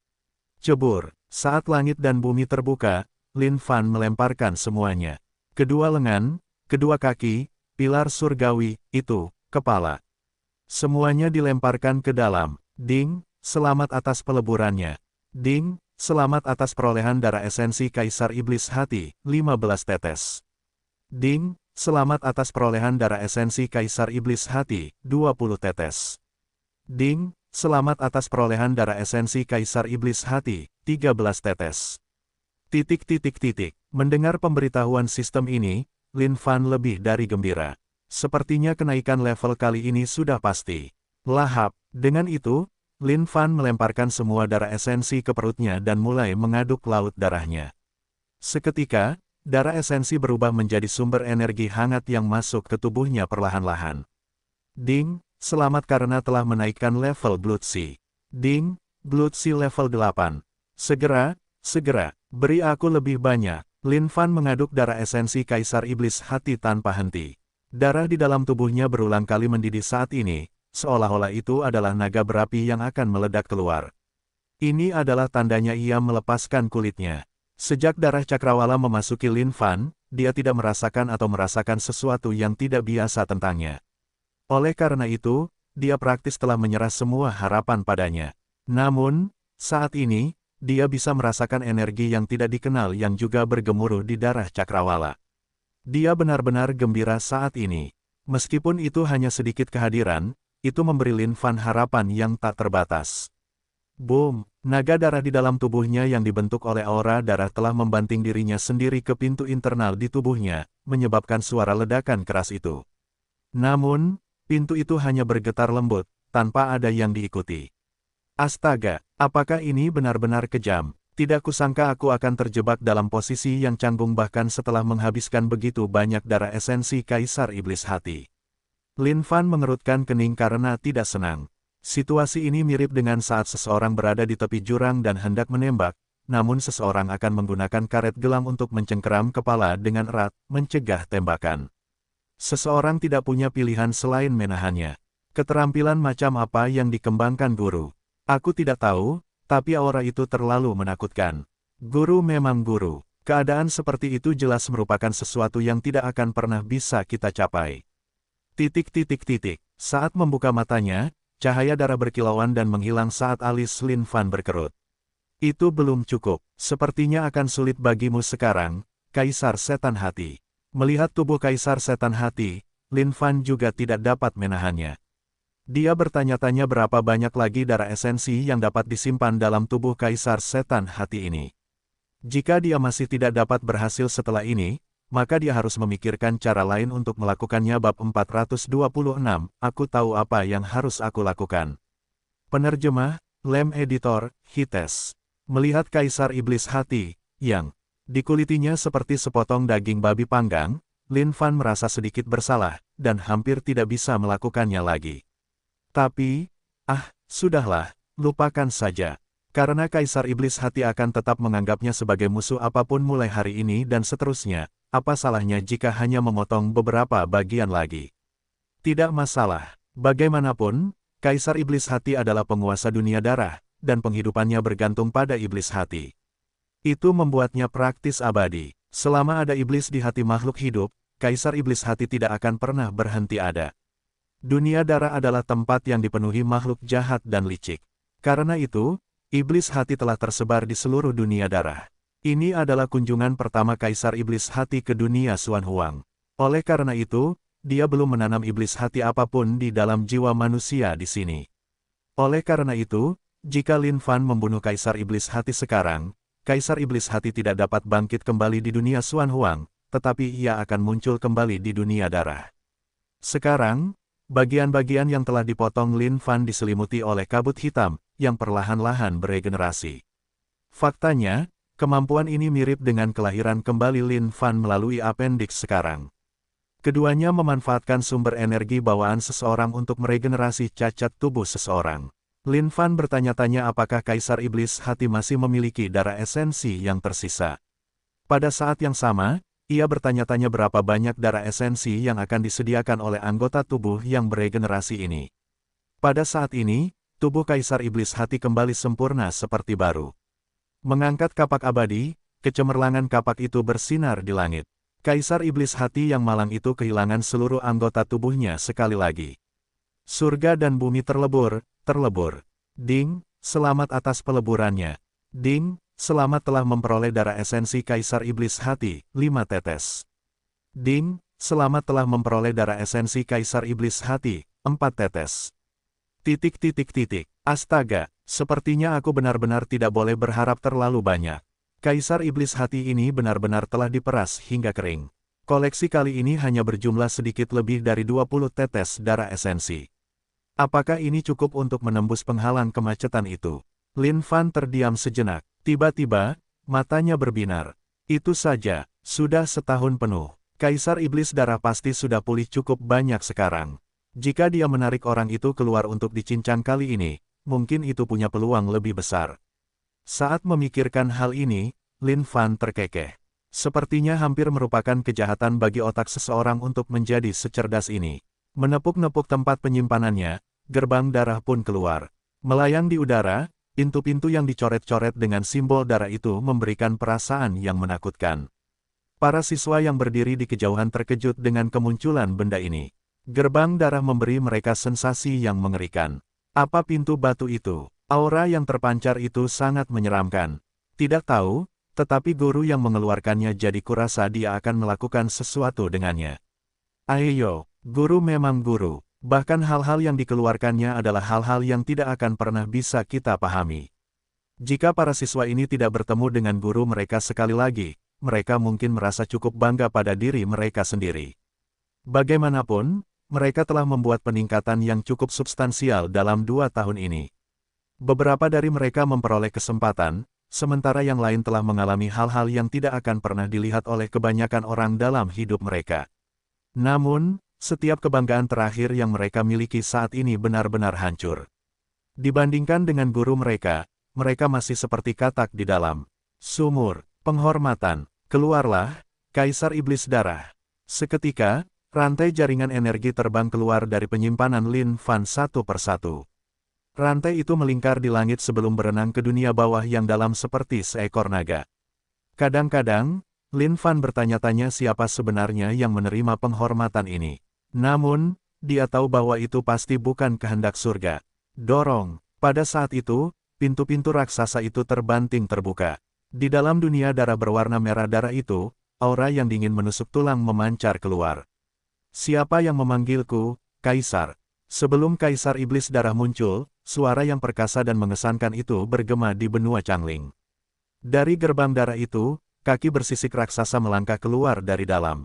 Cebur, saat langit dan bumi terbuka, Lin Fan melemparkan semuanya. Kedua lengan, kedua kaki, pilar surgawi, itu, kepala. Semuanya dilemparkan ke dalam. Ding, selamat atas peleburannya. Ding, selamat atas perolehan darah esensi Kaisar Iblis Hati, 15 tetes. Ding, selamat atas perolehan darah esensi Kaisar Iblis Hati, 20 tetes. Ding, selamat atas perolehan darah esensi Kaisar Iblis Hati, 13 tetes. Mendengar pemberitahuan sistem ini, Lin Fan lebih dari gembira. Sepertinya kenaikan level kali ini sudah pasti. Lahap, dengan itu, Lin Fan melemparkan semua darah esensi ke perutnya dan mulai mengaduk laut darahnya. Seketika, darah esensi berubah menjadi sumber energi hangat yang masuk ke tubuhnya perlahan-lahan. Ding, selamat karena telah menaikkan level Blood Sea. Ding, Blood Sea level 8. Segera, beri aku lebih banyak. Lin Fan mengaduk darah esensi Kaisar Iblis Hati tanpa henti. Darah di dalam tubuhnya berulang kali mendidih saat ini, seolah-olah itu adalah naga berapi yang akan meledak keluar. Ini adalah tandanya ia melepaskan kulitnya. Sejak darah cakrawala memasuki Lin Fan, dia tidak merasakan sesuatu yang tidak biasa tentangnya. Oleh karena itu, dia praktis telah menyerah semua harapan padanya. Namun, saat ini, dia bisa merasakan energi yang tidak dikenal yang juga bergemuruh di darah cakrawala. Dia benar-benar gembira saat ini. Meskipun itu hanya sedikit kehadiran, itu memberi Lin Fan harapan yang tak terbatas. Boom! Naga darah di dalam tubuhnya yang dibentuk oleh aura darah telah membanting dirinya sendiri ke pintu internal di tubuhnya, menyebabkan suara ledakan keras itu. Namun, pintu itu hanya bergetar lembut, tanpa ada yang diikuti. Astaga, apakah ini benar-benar kejam? Tidak kusangka aku akan terjebak dalam posisi yang canggung bahkan setelah menghabiskan begitu banyak darah esensi Kaisar Iblis Hati. Lin Fan mengerutkan kening karena tidak senang. Situasi ini mirip dengan saat seseorang berada di tepi jurang dan hendak menembak, namun seseorang akan menggunakan karet gelang untuk mencengkeram kepala dengan erat, mencegah tembakan. Seseorang tidak punya pilihan selain menahannya. Keterampilan macam apa yang dikembangkan guru? Aku tidak tahu, tapi aura itu terlalu menakutkan. Guru memang guru. Keadaan seperti itu jelas merupakan sesuatu yang tidak akan pernah bisa kita capai. Saat membuka matanya, cahaya darah berkilauan dan menghilang saat alis Lin Fan berkerut. Itu belum cukup. Sepertinya akan sulit bagimu sekarang, Kaisar Setan Hati. Melihat tubuh Kaisar Setan Hati, Lin Fan juga tidak dapat menahannya. Dia bertanya-tanya berapa banyak lagi darah esensi yang dapat disimpan dalam tubuh Kaisar Setan Hati ini. Jika dia masih tidak dapat berhasil setelah ini, maka dia harus memikirkan cara lain untuk melakukannya. Bab 426, aku tahu apa yang harus aku lakukan. Penerjemah, Lem Editor, Hites. Melihat Kaisar Iblis Hati, yang dikulitinya seperti sepotong daging babi panggang, Lin Fan merasa sedikit bersalah, dan hampir tidak bisa melakukannya lagi. Tapi, sudahlah, lupakan saja. Karena Kaisar Iblis Hati akan tetap menganggapnya sebagai musuh apapun mulai hari ini dan seterusnya, apa salahnya jika hanya memotong beberapa bagian lagi? Tidak masalah. Bagaimanapun, Kaisar Iblis Hati adalah penguasa dunia darah, dan penghidupannya bergantung pada Iblis Hati. Itu membuatnya praktis abadi. Selama ada iblis di hati makhluk hidup, Kaisar Iblis Hati tidak akan pernah berhenti ada. Dunia darah adalah tempat yang dipenuhi makhluk jahat dan licik. Karena itu, Iblis Hati telah tersebar di seluruh dunia darah. Ini adalah kunjungan pertama Kaisar Iblis Hati ke dunia Xuan Huang. Oleh karena itu, dia belum menanam iblis hati apapun di dalam jiwa manusia di sini. Oleh karena itu, jika Lin Fan membunuh Kaisar Iblis Hati sekarang, Kaisar Iblis Hati tidak dapat bangkit kembali di dunia Xuan Huang, tetapi ia akan muncul kembali di dunia darah. Sekarang, bagian-bagian yang telah dipotong Lin Fan diselimuti oleh kabut hitam, yang perlahan-lahan beregenerasi. Faktanya, kemampuan ini mirip dengan kelahiran kembali Lin Fan melalui appendix sekarang. Keduanya memanfaatkan sumber energi bawaan seseorang untuk meregenerasi cacat tubuh seseorang. Lin Fan bertanya-tanya apakah Kaisar Iblis Hati masih memiliki darah esensi yang tersisa. Pada saat yang sama, ia bertanya-tanya berapa banyak darah esensi yang akan disediakan oleh anggota tubuh yang beregenerasi ini. Pada saat ini, tubuh Kaisar Iblis Hati kembali sempurna seperti baru. Mengangkat kapak abadi, kecemerlangan kapak itu bersinar di langit. Kaisar Iblis Hati yang malang itu kehilangan seluruh anggota tubuhnya sekali lagi. Surga dan bumi terlebur, terlebur. Ding, selamat atas peleburannya. Ding, selamat telah memperoleh darah esensi Kaisar Iblis Hati, 5 tetes. Ding, selamat telah memperoleh darah esensi Kaisar Iblis Hati, 4 tetes. Astaga, sepertinya aku benar-benar tidak boleh berharap terlalu banyak. Kaisar Iblis Hati ini benar-benar telah diperas hingga kering. Koleksi kali ini hanya berjumlah sedikit lebih dari 20 tetes darah esensi. Apakah ini cukup untuk menembus penghalang kemacetan itu? Lin Fan terdiam sejenak. Tiba-tiba, matanya berbinar. Itu saja, sudah setahun penuh. Kaisar Iblis Darah pasti sudah pulih cukup banyak sekarang. Jika dia menarik orang itu keluar untuk dicincang kali ini, mungkin itu punya peluang lebih besar. Saat memikirkan hal ini, Lin Fan terkekeh. Sepertinya hampir merupakan kejahatan bagi otak seseorang untuk menjadi secerdas ini. Menepuk-nepuk tempat penyimpanannya, gerbang darah pun keluar. Melayang di udara, pintu-pintu yang dicoret-coret dengan simbol darah itu memberikan perasaan yang menakutkan. Para siswa yang berdiri di kejauhan terkejut dengan kemunculan benda ini. Gerbang darah memberi mereka sensasi yang mengerikan. Apa pintu batu itu? Aura yang terpancar itu sangat menyeramkan. Tidak tahu, tetapi guru yang mengeluarkannya jadi kurasa dia akan melakukan sesuatu dengannya. Ayo, guru memang guru. Bahkan hal-hal yang dikeluarkannya adalah hal-hal yang tidak akan pernah bisa kita pahami. Jika para siswa ini tidak bertemu dengan guru mereka sekali lagi, mereka mungkin merasa cukup bangga pada diri mereka sendiri. Bagaimanapun, mereka telah membuat peningkatan yang cukup substansial dalam 2 tahun ini. Beberapa dari mereka memperoleh kesempatan, sementara yang lain telah mengalami hal-hal yang tidak akan pernah dilihat oleh kebanyakan orang dalam hidup mereka. Namun, setiap kebanggaan terakhir yang mereka miliki saat ini benar-benar hancur. Dibandingkan dengan guru mereka, mereka masih seperti katak di dalam sumur penghormatan. Keluarlah, Kaisar Iblis Darah. Seketika, rantai jaringan energi terbang keluar dari penyimpanan Lin Fan satu persatu. Rantai itu melingkar di langit sebelum berenang ke dunia bawah yang dalam seperti seekor naga. Kadang-kadang, Lin Fan bertanya-tanya siapa sebenarnya yang menerima penghormatan ini. Namun, dia tahu bahwa itu pasti bukan kehendak surga. Dorong. Pada saat itu, pintu-pintu raksasa itu terbanting terbuka. Di dalam dunia darah berwarna merah darah itu, aura yang dingin menusuk tulang memancar keluar. Siapa yang memanggilku, Kaisar? Sebelum Kaisar Iblis Darah muncul, suara yang perkasa dan mengesankan itu bergema di benua Changling. Dari gerbang darah itu, kaki bersisik raksasa melangkah keluar dari dalam.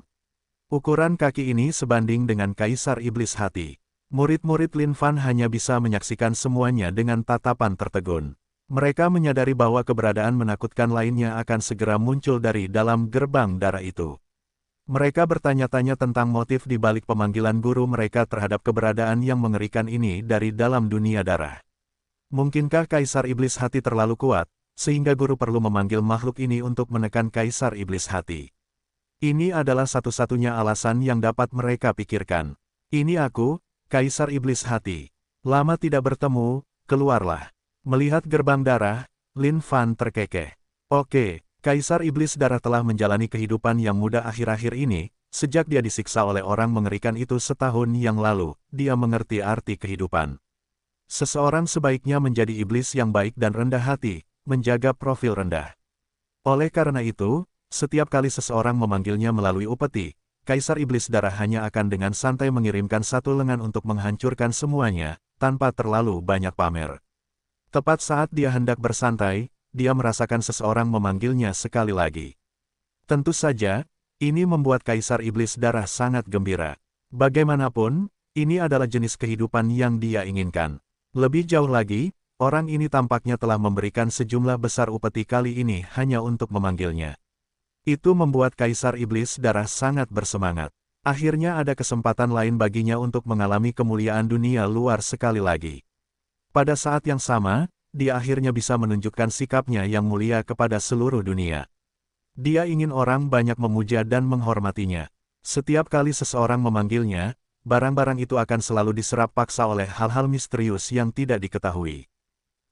Ukuran kaki ini sebanding dengan Kaisar Iblis Hati. Murid-murid Lin Fan hanya bisa menyaksikan semuanya dengan tatapan tertegun. Mereka menyadari bahwa keberadaan menakutkan lainnya akan segera muncul dari dalam gerbang darah itu. Mereka bertanya-tanya tentang motif di balik pemanggilan guru mereka terhadap keberadaan yang mengerikan ini dari dalam dunia darah. Mungkinkah Kaisar Iblis Hati terlalu kuat, sehingga guru perlu memanggil makhluk ini untuk menekan Kaisar Iblis Hati? Ini adalah satu-satunya alasan yang dapat mereka pikirkan. Ini aku, Kaisar Iblis Hati. Lama tidak bertemu, keluarlah. Melihat gerbang darah, Lin Fan terkekeh. Oke. Kaisar Iblis Darah telah menjalani kehidupan yang mudah akhir-akhir ini, sejak dia disiksa oleh orang mengerikan itu setahun yang lalu, dia mengerti arti kehidupan. Seseorang sebaiknya menjadi iblis yang baik dan rendah hati, menjaga profil rendah. Oleh karena itu, setiap kali seseorang memanggilnya melalui upeti, Kaisar Iblis Darah hanya akan dengan santai mengirimkan satu lengan untuk menghancurkan semuanya, tanpa terlalu banyak pamer. Tepat saat dia hendak bersantai, dia merasakan seseorang memanggilnya sekali lagi. Tentu saja, ini membuat Kaisar Iblis Darah sangat gembira. Bagaimanapun, ini adalah jenis kehidupan yang dia inginkan. Lebih jauh lagi, orang ini tampaknya telah memberikan sejumlah besar upeti kali ini hanya untuk memanggilnya. Itu membuat Kaisar Iblis Darah sangat bersemangat. Akhirnya ada kesempatan lain baginya untuk mengalami kemuliaan dunia luar sekali lagi. Pada saat yang sama, dia akhirnya bisa menunjukkan sikapnya yang mulia kepada seluruh dunia. Dia ingin orang banyak memuja dan menghormatinya. Setiap kali seseorang memanggilnya, barang-barang itu akan selalu diserap paksa oleh hal-hal misterius yang tidak diketahui.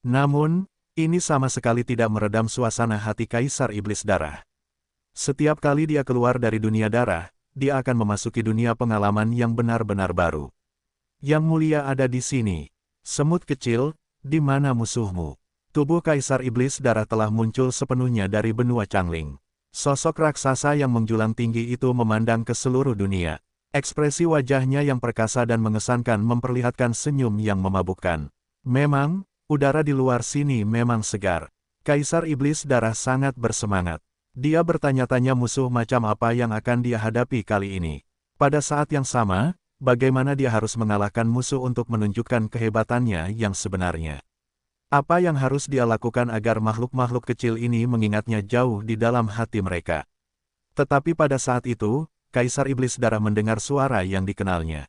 Namun, ini sama sekali tidak meredam suasana hati Kaisar Iblis Darah. Setiap kali dia keluar dari dunia darah, dia akan memasuki dunia pengalaman yang benar-benar baru. Yang mulia ada di sini. Semut kecil, di mana musuhmu? Tubuh Kaisar Iblis Darah telah muncul sepenuhnya dari benua Changling. Sosok raksasa yang menjulang tinggi itu memandang ke seluruh dunia. Ekspresi wajahnya yang perkasa dan mengesankan memperlihatkan senyum yang memabukkan. Memang, udara di luar sini memang segar. Kaisar Iblis Darah sangat bersemangat. Dia bertanya-tanya musuh macam apa yang akan dia hadapi kali ini. Pada saat yang sama, bagaimana dia harus mengalahkan musuh untuk menunjukkan kehebatannya yang sebenarnya. Apa yang harus dia lakukan agar makhluk-makhluk kecil ini mengingatnya jauh di dalam hati mereka. Tetapi pada saat itu, Kaisar Iblis Darah mendengar suara yang dikenalnya.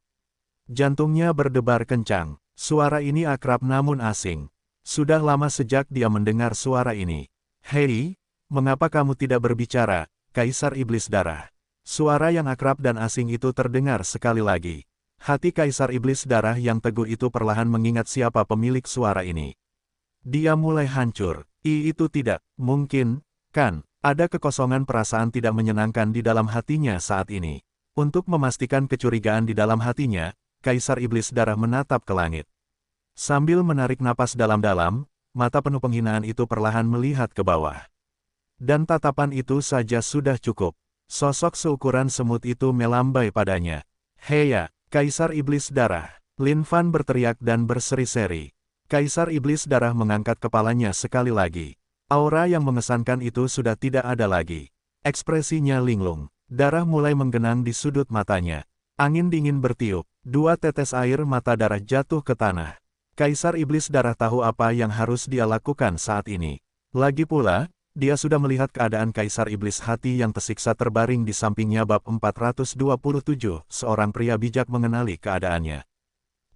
Jantungnya berdebar kencang. Suara ini akrab namun asing. Sudah lama sejak dia mendengar suara ini. Hei, mengapa kamu tidak berbicara, Kaisar Iblis Darah? Suara yang akrab dan asing itu terdengar sekali lagi. Hati Kaisar Iblis Darah yang teguh itu perlahan mengingat siapa pemilik suara ini. Dia mulai hancur. Itu tidak mungkin, kan? Ada kekosongan perasaan tidak menyenangkan di dalam hatinya saat ini. Untuk memastikan kecurigaan di dalam hatinya, Kaisar Iblis Darah menatap ke langit. Sambil menarik napas dalam-dalam, mata penuh penghinaan itu perlahan melihat ke bawah. Dan tatapan itu saja sudah cukup. Sosok seukuran semut itu melambai padanya. Heya, Kaisar Iblis Darah! Lin Fan berteriak dan berseri-seri. Kaisar Iblis Darah mengangkat kepalanya sekali lagi. Aura yang mengesankan itu sudah tidak ada lagi. Ekspresinya linglung. Darah mulai menggenang di sudut matanya. Angin dingin bertiup. 2 tetes air mata darah jatuh ke tanah. Kaisar Iblis Darah tahu apa yang harus dia lakukan saat ini. Lagi pula, dia sudah melihat keadaan Kaisar Iblis Hati yang tersiksa terbaring di sampingnya bab 427, seorang pria bijak mengenali keadaannya.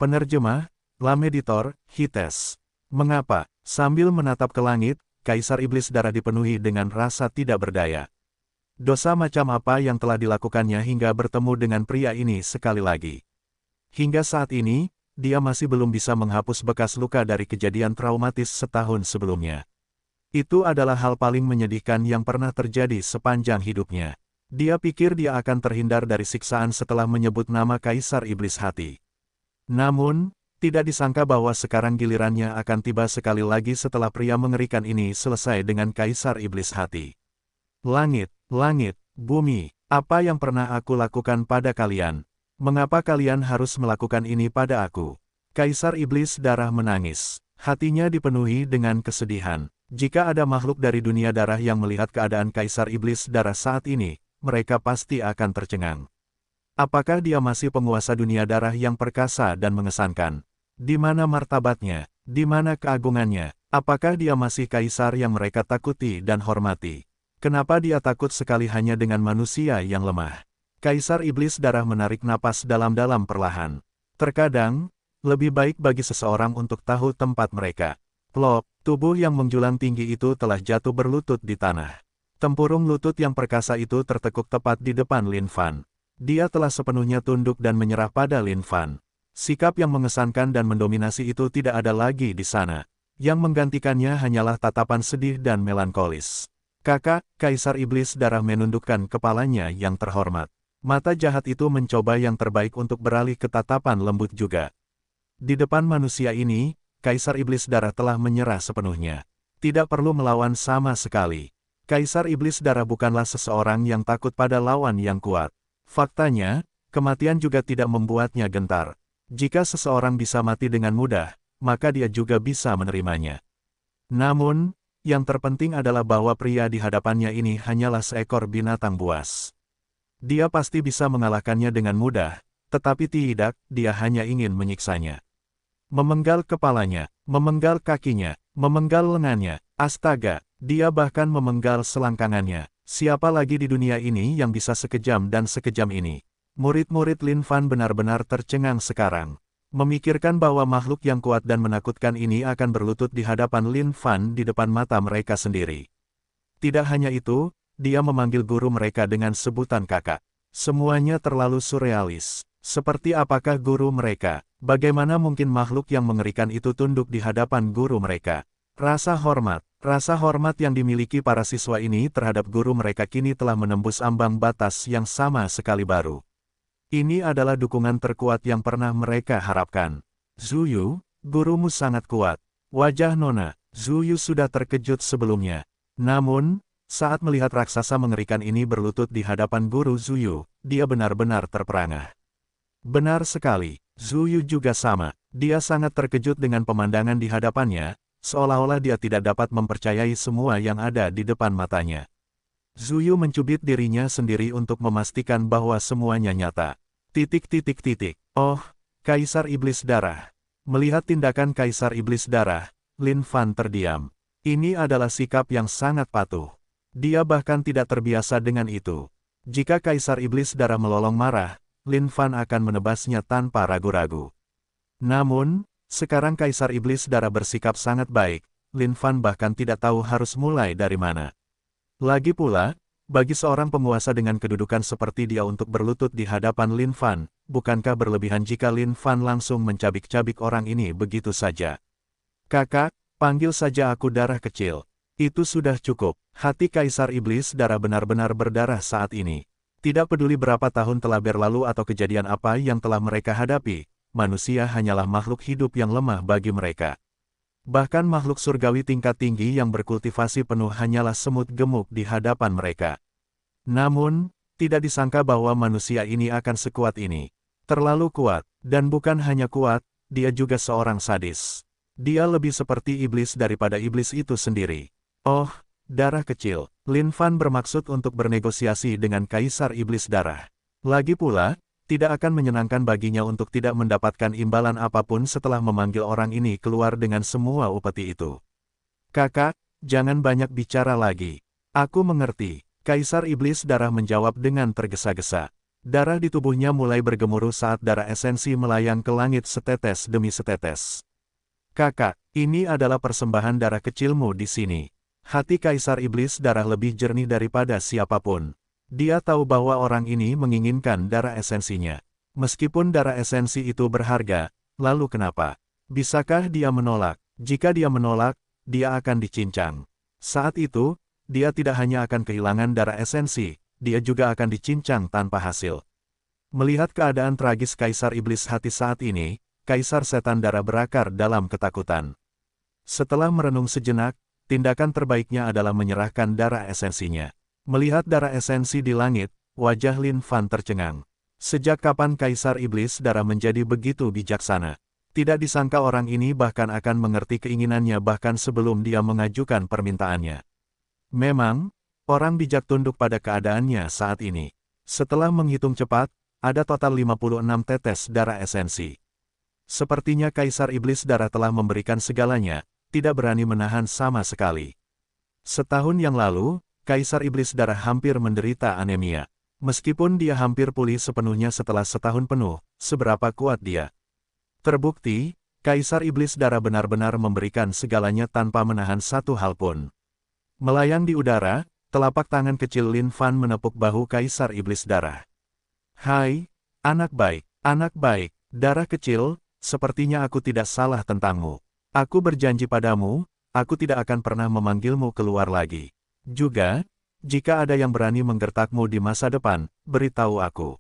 Penerjemah, Lameditor, Hites. Mengapa? Sambil menatap ke langit, Kaisar Iblis Darah dipenuhi dengan rasa tidak berdaya. Dosa macam apa yang telah dilakukannya hingga bertemu dengan pria ini sekali lagi. Hingga saat ini, dia masih belum bisa menghapus bekas luka dari kejadian traumatis setahun sebelumnya. Itu adalah hal paling menyedihkan yang pernah terjadi sepanjang hidupnya. Dia pikir dia akan terhindar dari siksaan setelah menyebut nama Kaisar Iblis Hati. Namun, tidak disangka bahwa sekarang gilirannya akan tiba sekali lagi setelah pria mengerikan ini selesai dengan Kaisar Iblis Hati. Langit, langit, bumi, apa yang pernah aku lakukan pada kalian? Mengapa kalian harus melakukan ini pada aku? Kaisar Iblis Darah menangis. Hatinya dipenuhi dengan kesedihan. Jika ada makhluk dari dunia darah yang melihat keadaan Kaisar Iblis Darah saat ini, mereka pasti akan tercengang. Apakah dia masih penguasa dunia darah yang perkasa dan mengesankan? Di mana martabatnya? Di mana keagungannya? Apakah dia masih kaisar yang mereka takuti dan hormati? Kenapa dia takut sekali hanya dengan manusia yang lemah? Kaisar Iblis Darah menarik napas dalam-dalam perlahan. Terkadang, lebih baik bagi seseorang untuk tahu tempat mereka. Plop, tubuh yang menjulang tinggi itu telah jatuh berlutut di tanah. Tempurung lutut yang perkasa itu tertekuk tepat di depan Lin Fan. Dia telah sepenuhnya tunduk dan menyerah pada Lin Fan. Sikap yang mengesankan dan mendominasi itu tidak ada lagi di sana. Yang menggantikannya hanyalah tatapan sedih dan melankolis. Kakak, Kaisar Iblis Darah menundukkan kepalanya yang terhormat. Mata jahat itu mencoba yang terbaik untuk beralih ke tatapan lembut juga. Di depan manusia ini, Kaisar Iblis Darah telah menyerah sepenuhnya. Tidak perlu melawan sama sekali. Kaisar Iblis Darah bukanlah seseorang yang takut pada lawan yang kuat. Faktanya, kematian juga tidak membuatnya gentar. Jika seseorang bisa mati dengan mudah, maka dia juga bisa menerimanya. Namun, yang terpenting adalah bahwa pria di hadapannya ini hanyalah seekor binatang buas. Dia pasti bisa mengalahkannya dengan mudah, tetapi tidak, dia hanya ingin menyiksanya. Memenggal kepalanya, memenggal kakinya, memenggal lengannya, astaga, dia bahkan memenggal selangkangannya. Siapa lagi di dunia ini yang bisa sekejam dan sekejam ini? Murid-murid Lin Fan benar-benar tercengang sekarang. Memikirkan bahwa makhluk yang kuat dan menakutkan ini akan berlutut di hadapan Lin Fan di depan mata mereka sendiri. Tidak hanya itu, dia memanggil guru mereka dengan sebutan kakak. Semuanya terlalu surrealis. Seperti apakah guru mereka? Bagaimana mungkin makhluk yang mengerikan itu tunduk di hadapan guru mereka? Rasa hormat yang dimiliki para siswa ini terhadap guru mereka kini telah menembus ambang batas yang sama sekali baru. Ini adalah dukungan terkuat yang pernah mereka harapkan. Zuyu, gurumu sangat kuat. Wajah Nona Zuyu sudah terkejut sebelumnya. Namun, saat melihat raksasa mengerikan ini berlutut di hadapan guru Zuyu, dia benar-benar terperangah. Benar sekali, Zuyu juga sama. Dia sangat terkejut dengan pemandangan di hadapannya, seolah-olah dia tidak dapat mempercayai semua yang ada di depan matanya. Zuyu mencubit dirinya sendiri untuk memastikan bahwa semuanya nyata. Oh, Kaisar Iblis Darah. Melihat tindakan Kaisar Iblis Darah, Lin Fan terdiam. Ini adalah sikap yang sangat patuh. Dia bahkan tidak terbiasa dengan itu. Jika Kaisar Iblis Darah melolong marah, Lin Fan akan menebasnya tanpa ragu-ragu. Namun, sekarang Kaisar Iblis Darah bersikap sangat baik, Lin Fan bahkan tidak tahu harus mulai dari mana. Lagi pula, bagi seorang penguasa dengan kedudukan seperti dia untuk berlutut di hadapan Lin Fan, bukankah berlebihan jika Lin Fan langsung mencabik-cabik orang ini begitu saja? Kakak, panggil saja aku Darah Kecil. Itu sudah cukup. Hati Kaisar Iblis Darah benar-benar berdarah saat ini. Tidak peduli berapa tahun telah berlalu atau kejadian apa yang telah mereka hadapi, manusia hanyalah makhluk hidup yang lemah bagi mereka. Bahkan makhluk surgawi tingkat tinggi yang berkultivasi penuh hanyalah semut gemuk di hadapan mereka. Namun, tidak disangka bahwa manusia ini akan sekuat ini. Terlalu kuat, dan bukan hanya kuat, dia juga seorang sadis. Dia lebih seperti iblis daripada iblis itu sendiri. Oh, Darah Kecil, Lin Fan bermaksud untuk bernegosiasi dengan Kaisar Iblis Darah. Lagi pula, tidak akan menyenangkan baginya untuk tidak mendapatkan imbalan apapun setelah memanggil orang ini keluar dengan semua upeti itu. Kakak, jangan banyak bicara lagi. Aku mengerti. Kaisar Iblis Darah menjawab dengan tergesa-gesa. Darah di tubuhnya mulai bergemuruh saat darah esensi melayang ke langit setetes demi setetes. Kakak, ini adalah persembahan darah kecilmu di sini. Hati Kaisar Iblis Darah lebih jernih daripada siapapun. Dia tahu bahwa orang ini menginginkan darah esensinya. Meskipun darah esensi itu berharga, lalu kenapa? Bisakah dia menolak? Jika dia menolak, dia akan dicincang. Saat itu, dia tidak hanya akan kehilangan darah esensi, dia juga akan dicincang tanpa hasil. Melihat keadaan tragis Kaisar Iblis Hati saat ini, Kaisar Setan Darah berakar dalam ketakutan. Setelah merenung sejenak, tindakan terbaiknya adalah menyerahkan darah esensinya. Melihat darah esensi di langit, wajah Lin Fan tercengang. Sejak kapan Kaisar Iblis Darah menjadi begitu bijaksana? Tidak disangka orang ini bahkan akan mengerti keinginannya bahkan sebelum dia mengajukan permintaannya. Memang, orang bijak tunduk pada keadaannya saat ini. Setelah menghitung cepat, ada total 56 tetes darah esensi. Sepertinya Kaisar Iblis Darah telah memberikan segalanya, tidak berani menahan sama sekali. Setahun yang lalu, Kaisar Iblis Darah hampir menderita anemia. Meskipun dia hampir pulih sepenuhnya setelah setahun penuh, seberapa kuat dia. Terbukti, Kaisar Iblis Darah benar-benar memberikan segalanya tanpa menahan satu hal pun. Melayang di udara, telapak tangan kecil Lin Fan menepuk bahu Kaisar Iblis Darah. Hai, anak baik, Darah Kecil, sepertinya aku tidak salah tentangmu. Aku berjanji padamu, aku tidak akan pernah memanggilmu keluar lagi. Juga, jika ada yang berani menggertakmu di masa depan, beritahu aku.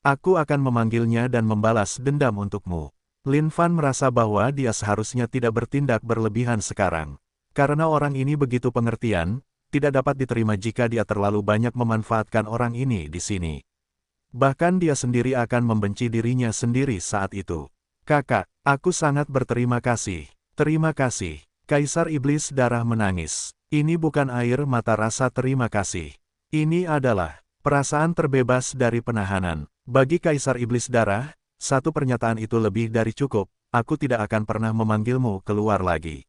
Aku akan memanggilnya dan membalas dendam untukmu. Lin Fan merasa bahwa dia seharusnya tidak bertindak berlebihan sekarang. Karena orang ini begitu pengertian, tidak dapat diterima jika dia terlalu banyak memanfaatkan orang ini di sini. Bahkan dia sendiri akan membenci dirinya sendiri saat itu. Kakak, aku sangat berterima kasih. Terima kasih. Kaisar Iblis Darah menangis. Ini bukan air mata rasa terima kasih. Ini adalah perasaan terbebas dari penahanan. Bagi Kaisar Iblis Darah, satu pernyataan itu lebih dari cukup. Aku tidak akan pernah memanggilmu keluar lagi.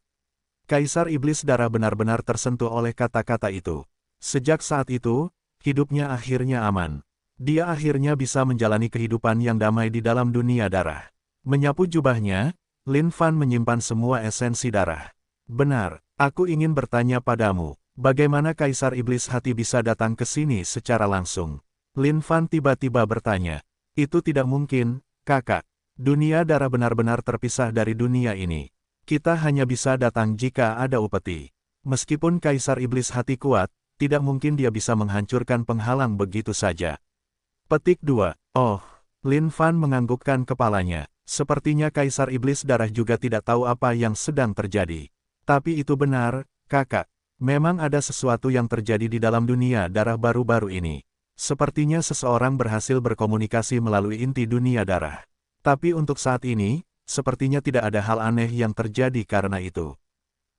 Kaisar Iblis Darah benar-benar tersentuh oleh kata-kata itu. Sejak saat itu, hidupnya akhirnya aman. Dia akhirnya bisa menjalani kehidupan yang damai di dalam dunia darah. Menyapu jubahnya, Lin Fan menyimpan semua esensi darah. Benar, aku ingin bertanya padamu, bagaimana Kaisar Iblis Hati bisa datang ke sini secara langsung? Lin Fan tiba-tiba bertanya. Itu tidak mungkin, kakak. Dunia darah benar-benar terpisah dari dunia ini. Kita hanya bisa datang jika ada upeti. Meskipun Kaisar Iblis Hati kuat, tidak mungkin dia bisa menghancurkan penghalang begitu saja. Petik 2. Oh, Lin Fan menganggukkan kepalanya. Sepertinya Kaisar Iblis Darah juga tidak tahu apa yang sedang terjadi. Tapi itu benar, kakak. Memang ada sesuatu yang terjadi di dalam dunia darah baru-baru ini. Sepertinya seseorang berhasil berkomunikasi melalui inti dunia darah. Tapi untuk saat ini, sepertinya tidak ada hal aneh yang terjadi karena itu.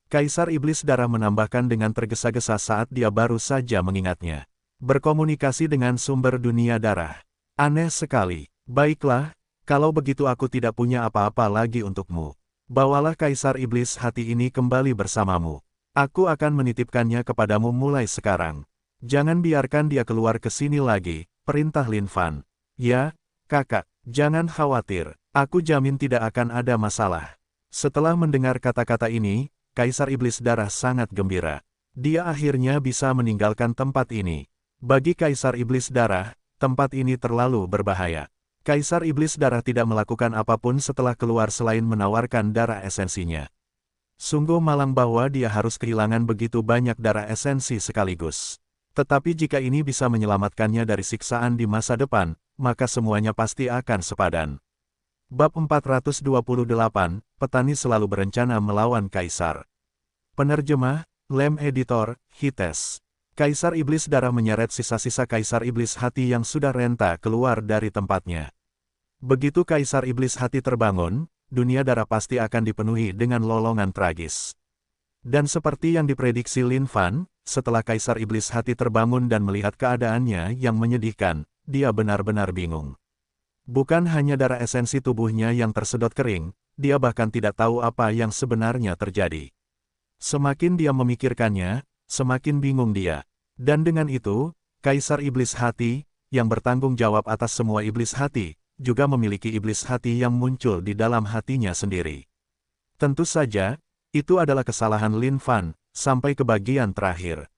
Kaisar Iblis Darah menambahkan dengan tergesa-gesa saat dia baru saja mengingatnya. Berkomunikasi dengan sumber dunia darah. Aneh sekali. Baiklah, kalau begitu aku tidak punya apa-apa lagi untukmu. Bawalah Kaisar Iblis Hati ini kembali bersamamu. Aku akan menitipkannya kepadamu mulai sekarang. Jangan biarkan dia keluar ke sini lagi, perintah Lin Fan. Ya, kakak, jangan khawatir, aku jamin tidak akan ada masalah. Setelah mendengar kata-kata ini, Kaisar Iblis Darah sangat gembira. Dia akhirnya bisa meninggalkan tempat ini. Bagi Kaisar Iblis Darah, tempat ini terlalu berbahaya. Kaisar Iblis Darah tidak melakukan apapun setelah keluar selain menawarkan darah esensinya. Sungguh malang bahwa dia harus kehilangan begitu banyak darah esensi sekaligus. Tetapi jika ini bisa menyelamatkannya dari siksaan di masa depan, maka semuanya pasti akan sepadan. Bab 428, Petani Selalu Berencana Melawan Kaisar. Penerjemah, Lem Editor, Hites. Kaisar Iblis Darah menyeret sisa-sisa Kaisar Iblis Hati yang sudah renta keluar dari tempatnya. Begitu Kaisar Iblis Hati terbangun, dunia darah pasti akan dipenuhi dengan lolongan tragis. Dan seperti yang diprediksi Lin Fan, setelah Kaisar Iblis Hati terbangun dan melihat keadaannya yang menyedihkan, dia benar-benar bingung. Bukan hanya darah esensi tubuhnya yang tersedot kering, dia bahkan tidak tahu apa yang sebenarnya terjadi. Semakin dia memikirkannya, semakin bingung dia. Dan dengan itu, Kaisar Iblis Hati, yang bertanggung jawab atas semua Iblis Hati, juga memiliki Iblis Hati yang muncul di dalam hatinya sendiri. Tentu saja, itu adalah kesalahan Lin Fan, sampai ke bagian terakhir.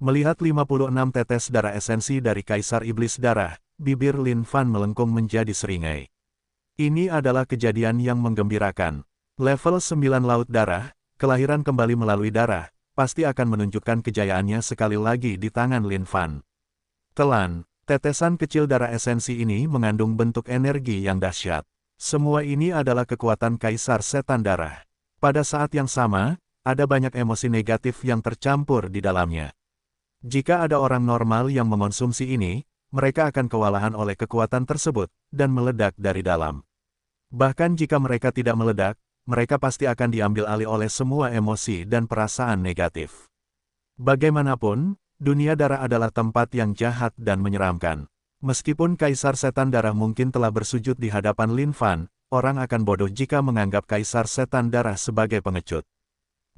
Melihat 56 tetes darah esensi dari Kaisar Iblis Darah, bibir Lin Fan melengkung menjadi seringai. Ini adalah kejadian yang menggembirakan. Level 9 Laut Darah, kelahiran kembali melalui darah, pasti akan menunjukkan kejayaannya sekali lagi di tangan Lin Fan. Telan, tetesan kecil darah esensi ini mengandung bentuk energi yang dahsyat. Semua ini adalah kekuatan Kaisar Setan Darah. Pada saat yang sama, ada banyak emosi negatif yang tercampur di dalamnya. Jika ada orang normal yang mengonsumsi ini, mereka akan kewalahan oleh kekuatan tersebut, dan meledak dari dalam. Bahkan jika mereka tidak meledak, mereka pasti akan diambil alih oleh semua emosi dan perasaan negatif. Bagaimanapun, dunia darah adalah tempat yang jahat dan menyeramkan. Meskipun Kaisar Setan Darah mungkin telah bersujud di hadapan Lin Fan, orang akan bodoh jika menganggap Kaisar Setan Darah sebagai pengecut.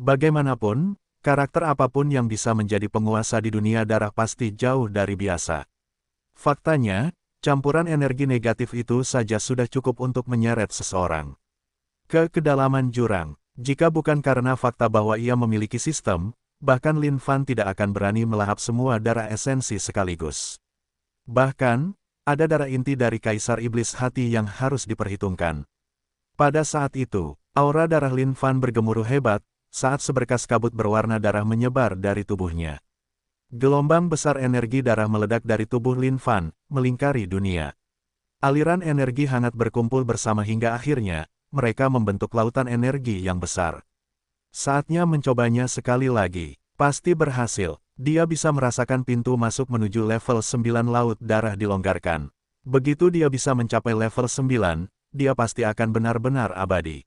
Bagaimanapun, karakter apapun yang bisa menjadi penguasa di dunia darah pasti jauh dari biasa. Faktanya, campuran energi negatif itu saja sudah cukup untuk menyeret seseorang ke kedalaman jurang. Jika bukan karena fakta bahwa ia memiliki sistem, bahkan Lin Fan tidak akan berani melahap semua darah esensi sekaligus. Bahkan, ada darah inti dari Kaisar Iblis Hati yang harus diperhitungkan. Pada saat itu, aura darah Lin Fan bergemuruh hebat, saat seberkas kabut berwarna darah menyebar dari tubuhnya. Gelombang besar energi darah meledak dari tubuh Lin Fan, melingkari dunia. Aliran energi hangat berkumpul bersama hingga akhirnya, mereka membentuk lautan energi yang besar. Saatnya mencobanya sekali lagi. Pasti berhasil. Dia bisa merasakan pintu masuk menuju level 9 laut darah dilonggarkan. Begitu dia bisa mencapai level 9, dia pasti akan benar-benar abadi.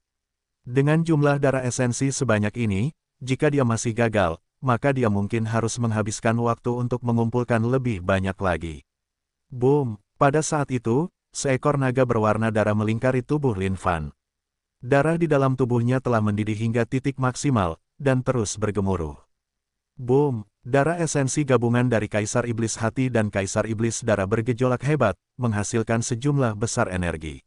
Dengan jumlah darah esensi sebanyak ini, jika dia masih gagal, maka dia mungkin harus menghabiskan waktu untuk mengumpulkan lebih banyak lagi. Boom! Pada saat itu, seekor naga berwarna darah melingkari tubuh Lin Fan. Darah di dalam tubuhnya telah mendidih hingga titik maksimal, dan terus bergemuruh. Boom! Darah esensi gabungan dari Kaisar Iblis Hati dan Kaisar Iblis Darah bergejolak hebat, menghasilkan sejumlah besar energi.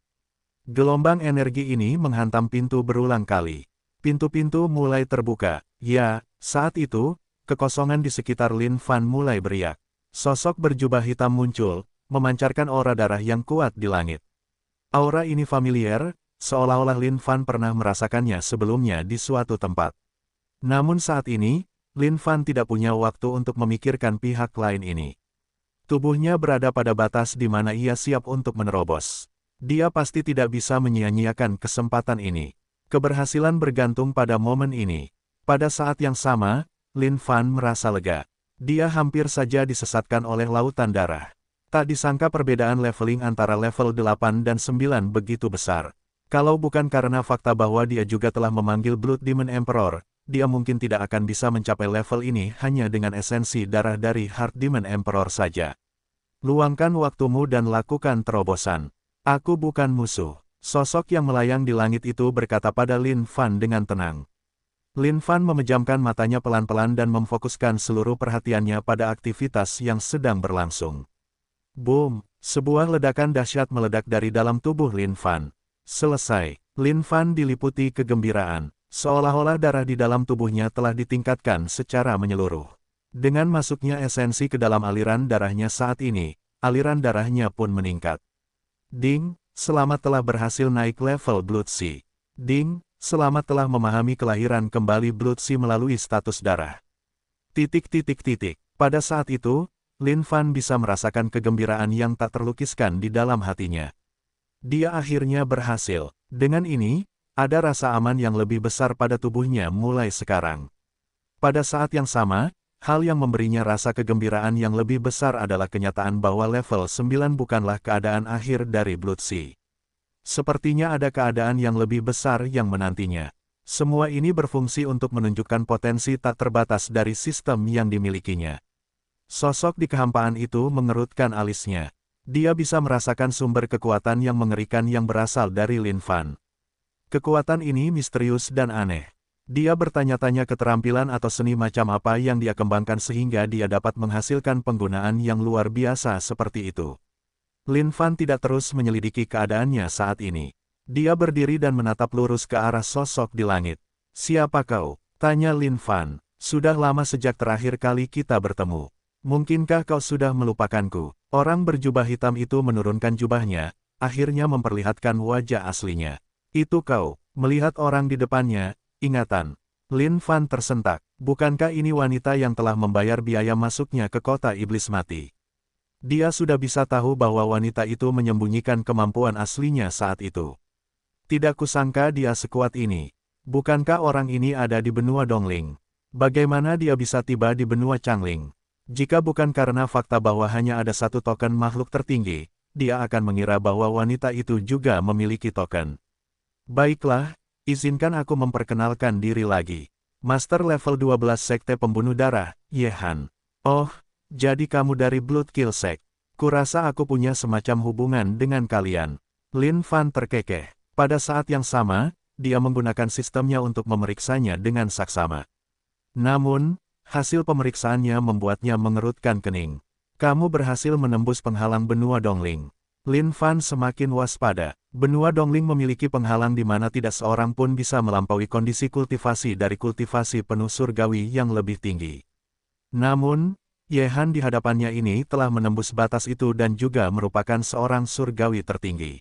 Gelombang energi ini menghantam pintu berulang kali. Pintu-pintu mulai terbuka. Ya, saat itu, kekosongan di sekitar Lin Fan mulai beriak. Sosok berjubah hitam muncul, memancarkan aura darah yang kuat di langit. Aura ini familiar, seolah-olah Lin Fan pernah merasakannya sebelumnya di suatu tempat. Namun saat ini, Lin Fan tidak punya waktu untuk memikirkan pihak lain ini. Tubuhnya berada pada batas di mana ia siap untuk menerobos. Dia pasti tidak bisa menyia-nyiakan kesempatan ini. Keberhasilan bergantung pada momen ini. Pada saat yang sama, Lin Fan merasa lega. Dia hampir saja disesatkan oleh lautan darah. Tak disangka perbedaan leveling antara level 8 dan 9 begitu besar. Kalau bukan karena fakta bahwa dia juga telah memanggil Blood Demon Emperor, dia mungkin tidak akan bisa mencapai level ini hanya dengan esensi darah dari Heart Demon Emperor saja. Luangkan waktumu dan lakukan terobosan. Aku bukan musuh. Sosok yang melayang di langit itu berkata pada Lin Fan dengan tenang. Lin Fan memejamkan matanya pelan-pelan dan memfokuskan seluruh perhatiannya pada aktivitas yang sedang berlangsung. Boom! Sebuah ledakan dahsyat meledak dari dalam tubuh Lin Fan. Selesai. Lin Fan diliputi kegembiraan. Seolah-olah darah di dalam tubuhnya telah ditingkatkan secara menyeluruh. Dengan masuknya esensi ke dalam aliran darahnya saat ini, aliran darahnya pun meningkat. Ding, selamat telah berhasil naik level Blood Sea. Ding, selamat telah memahami kelahiran kembali Blood Sea melalui status darah. Pada saat itu, Lin Fan bisa merasakan kegembiraan yang tak terlukiskan di dalam hatinya. Dia akhirnya berhasil. Dengan ini, ada rasa aman yang lebih besar pada tubuhnya mulai sekarang. Pada saat yang sama, hal yang memberinya rasa kegembiraan yang lebih besar adalah kenyataan bahwa level 9 bukanlah keadaan akhir dari Blood Sea. Sepertinya ada keadaan yang lebih besar yang menantinya. Semua ini berfungsi untuk menunjukkan potensi tak terbatas dari sistem yang dimilikinya. Sosok di kehampaan itu mengerutkan alisnya. Dia bisa merasakan sumber kekuatan yang mengerikan yang berasal dari Lin Fan. Kekuatan ini misterius dan aneh. Dia bertanya-tanya keterampilan atau seni macam apa yang dia kembangkan sehingga dia dapat menghasilkan penggunaan yang luar biasa seperti itu. Lin Fan tidak terus menyelidiki keadaannya saat ini. Dia berdiri dan menatap lurus ke arah sosok di langit. "Siapa kau?" tanya Lin Fan. "Sudah lama sejak terakhir kali kita bertemu. Mungkinkah kau sudah melupakanku?" Orang berjubah hitam itu menurunkan jubahnya, akhirnya memperlihatkan wajah aslinya. "Itu kau." Melihat orang di depannya, ingatan Lin Fan tersentak. Bukankah ini wanita yang telah membayar biaya masuknya ke kota iblis mati? Dia sudah bisa tahu bahwa wanita itu menyembunyikan kemampuan aslinya saat itu. Tidak kusangka dia sekuat ini. Bukankah orang ini ada di benua Dongling? Bagaimana dia bisa tiba di benua Changling? Jika bukan karena fakta bahwa hanya ada satu token makhluk tertinggi, dia akan mengira bahwa wanita itu juga memiliki token. Baiklah, izinkan aku memperkenalkan diri lagi. Master level 12 Sekte Pembunuh Darah, Ye Han. Oh, jadi kamu dari Blood Kill Sect. Kurasa aku punya semacam hubungan dengan kalian. Lin Fan terkekeh. Pada saat yang sama, dia menggunakan sistemnya untuk memeriksanya dengan saksama. Namun, hasil pemeriksaannya membuatnya mengerutkan kening. Kamu berhasil menembus penghalang benua Dongling. Lin Fan semakin waspada. Benua Dongling memiliki penghalang di mana tidak seorang pun bisa melampaui kondisi kultivasi dari kultivasi penuh surgawi yang lebih tinggi. Namun, Ye Han di hadapannya ini telah menembus batas itu dan juga merupakan seorang surgawi tertinggi.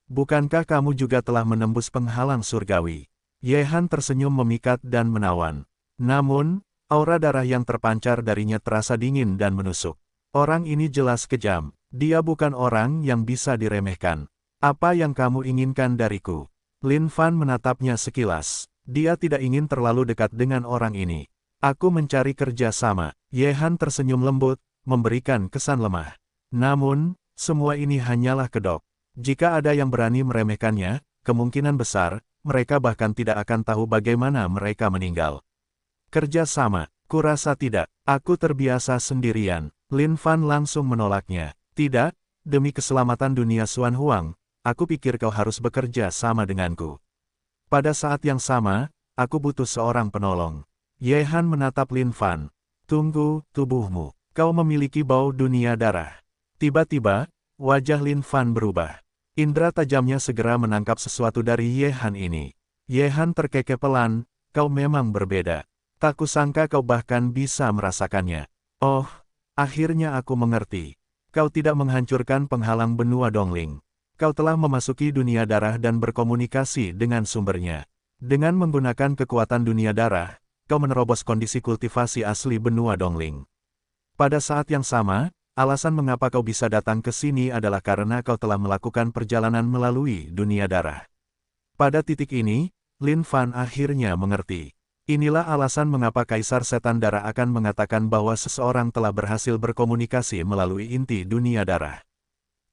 Bukankah kamu juga telah menembus penghalang surgawi? Ye Han tersenyum memikat dan menawan. Namun, aura darah yang terpancar darinya terasa dingin dan menusuk. Orang ini jelas kejam. Dia bukan orang yang bisa diremehkan. Apa yang kamu inginkan dariku? Lin Fan menatapnya sekilas. Dia tidak ingin terlalu dekat dengan orang ini. Aku mencari kerja sama. Ye Han tersenyum lembut, memberikan kesan lemah. Namun, semua ini hanyalah kedok. Jika ada yang berani meremehkannya, kemungkinan besar, mereka bahkan tidak akan tahu bagaimana mereka meninggal. Kerja sama, kurasa tidak. Aku terbiasa sendirian. Lin Fan langsung menolaknya. Tidak, demi keselamatan dunia Xuan Huang, aku pikir kau harus bekerja sama denganku. Pada saat yang sama, aku butuh seorang penolong. Ye Han menatap Lin Fan. Tunggu, tubuhmu. Kau memiliki bau dunia darah. Tiba-tiba, wajah Lin Fan berubah. Indra tajamnya segera menangkap sesuatu dari Ye Han ini. Ye Han terkekeh pelan, kau memang berbeda. Tak kusangka kau bahkan bisa merasakannya. Oh, akhirnya aku mengerti. Kau tidak menghancurkan penghalang benua Dongling. Kau telah memasuki dunia darah dan berkomunikasi dengan sumbernya. Dengan menggunakan kekuatan dunia darah, kau menerobos kondisi kultivasi asli benua Dongling. Pada saat yang sama, alasan mengapa kau bisa datang ke sini adalah karena kau telah melakukan perjalanan melalui dunia darah. Pada titik ini, Lin Fan akhirnya mengerti. Inilah alasan mengapa Kaisar Setan Darah akan mengatakan bahwa seseorang telah berhasil berkomunikasi melalui inti dunia darah.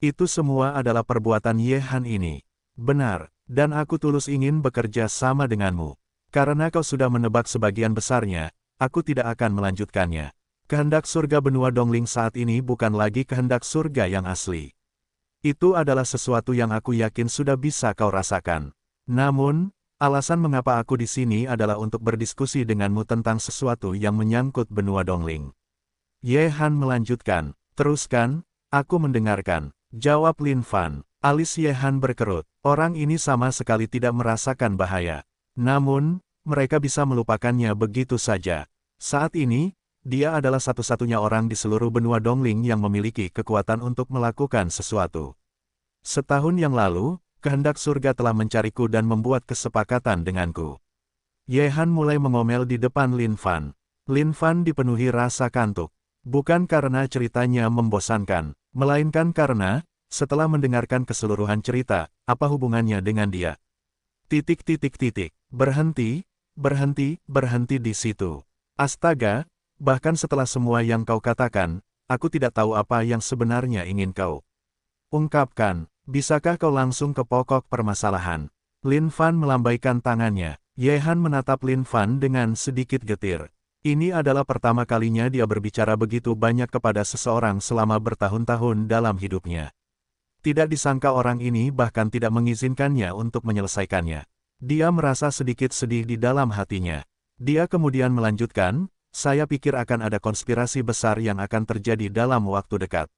Itu semua adalah perbuatan Ye Han ini. Benar, dan aku tulus ingin bekerja sama denganmu. Karena kau sudah menebak sebagian besarnya, aku tidak akan melanjutkannya. Kehendak surga benua Dongling saat ini bukan lagi kehendak surga yang asli. Itu adalah sesuatu yang aku yakin sudah bisa kau rasakan. Namun, alasan mengapa aku di sini adalah untuk berdiskusi denganmu tentang sesuatu yang menyangkut benua Dongling. Ye Han melanjutkan, teruskan, aku mendengarkan, jawab Lin Fan. Alis Ye Han berkerut, orang ini sama sekali tidak merasakan bahaya. Namun, mereka bisa melupakannya begitu saja. Saat ini, dia adalah satu-satunya orang di seluruh benua Dongling yang memiliki kekuatan untuk melakukan sesuatu. Setahun yang lalu, kehendak surga telah mencariku dan membuat kesepakatan denganku. Ye Han mulai mengomel di depan Lin Fan. Lin Fan dipenuhi rasa kantuk. Bukan karena ceritanya membosankan, melainkan karena, setelah mendengarkan keseluruhan cerita, apa hubungannya dengan dia? Berhenti, berhenti di situ. Astaga! Bahkan setelah semua yang kau katakan, aku tidak tahu apa yang sebenarnya ingin kau ungkapkan. Bisakah kau langsung ke pokok permasalahan? Lin Fan melambaikan tangannya. Ye Han menatap Lin Fan dengan sedikit getir. Ini adalah pertama kalinya dia berbicara begitu banyak kepada seseorang selama bertahun-tahun dalam hidupnya. Tidak disangka orang ini bahkan tidak mengizinkannya untuk menyelesaikannya. Dia merasa sedikit sedih di dalam hatinya. Dia kemudian melanjutkan, saya pikir akan ada konspirasi besar yang akan terjadi dalam waktu dekat.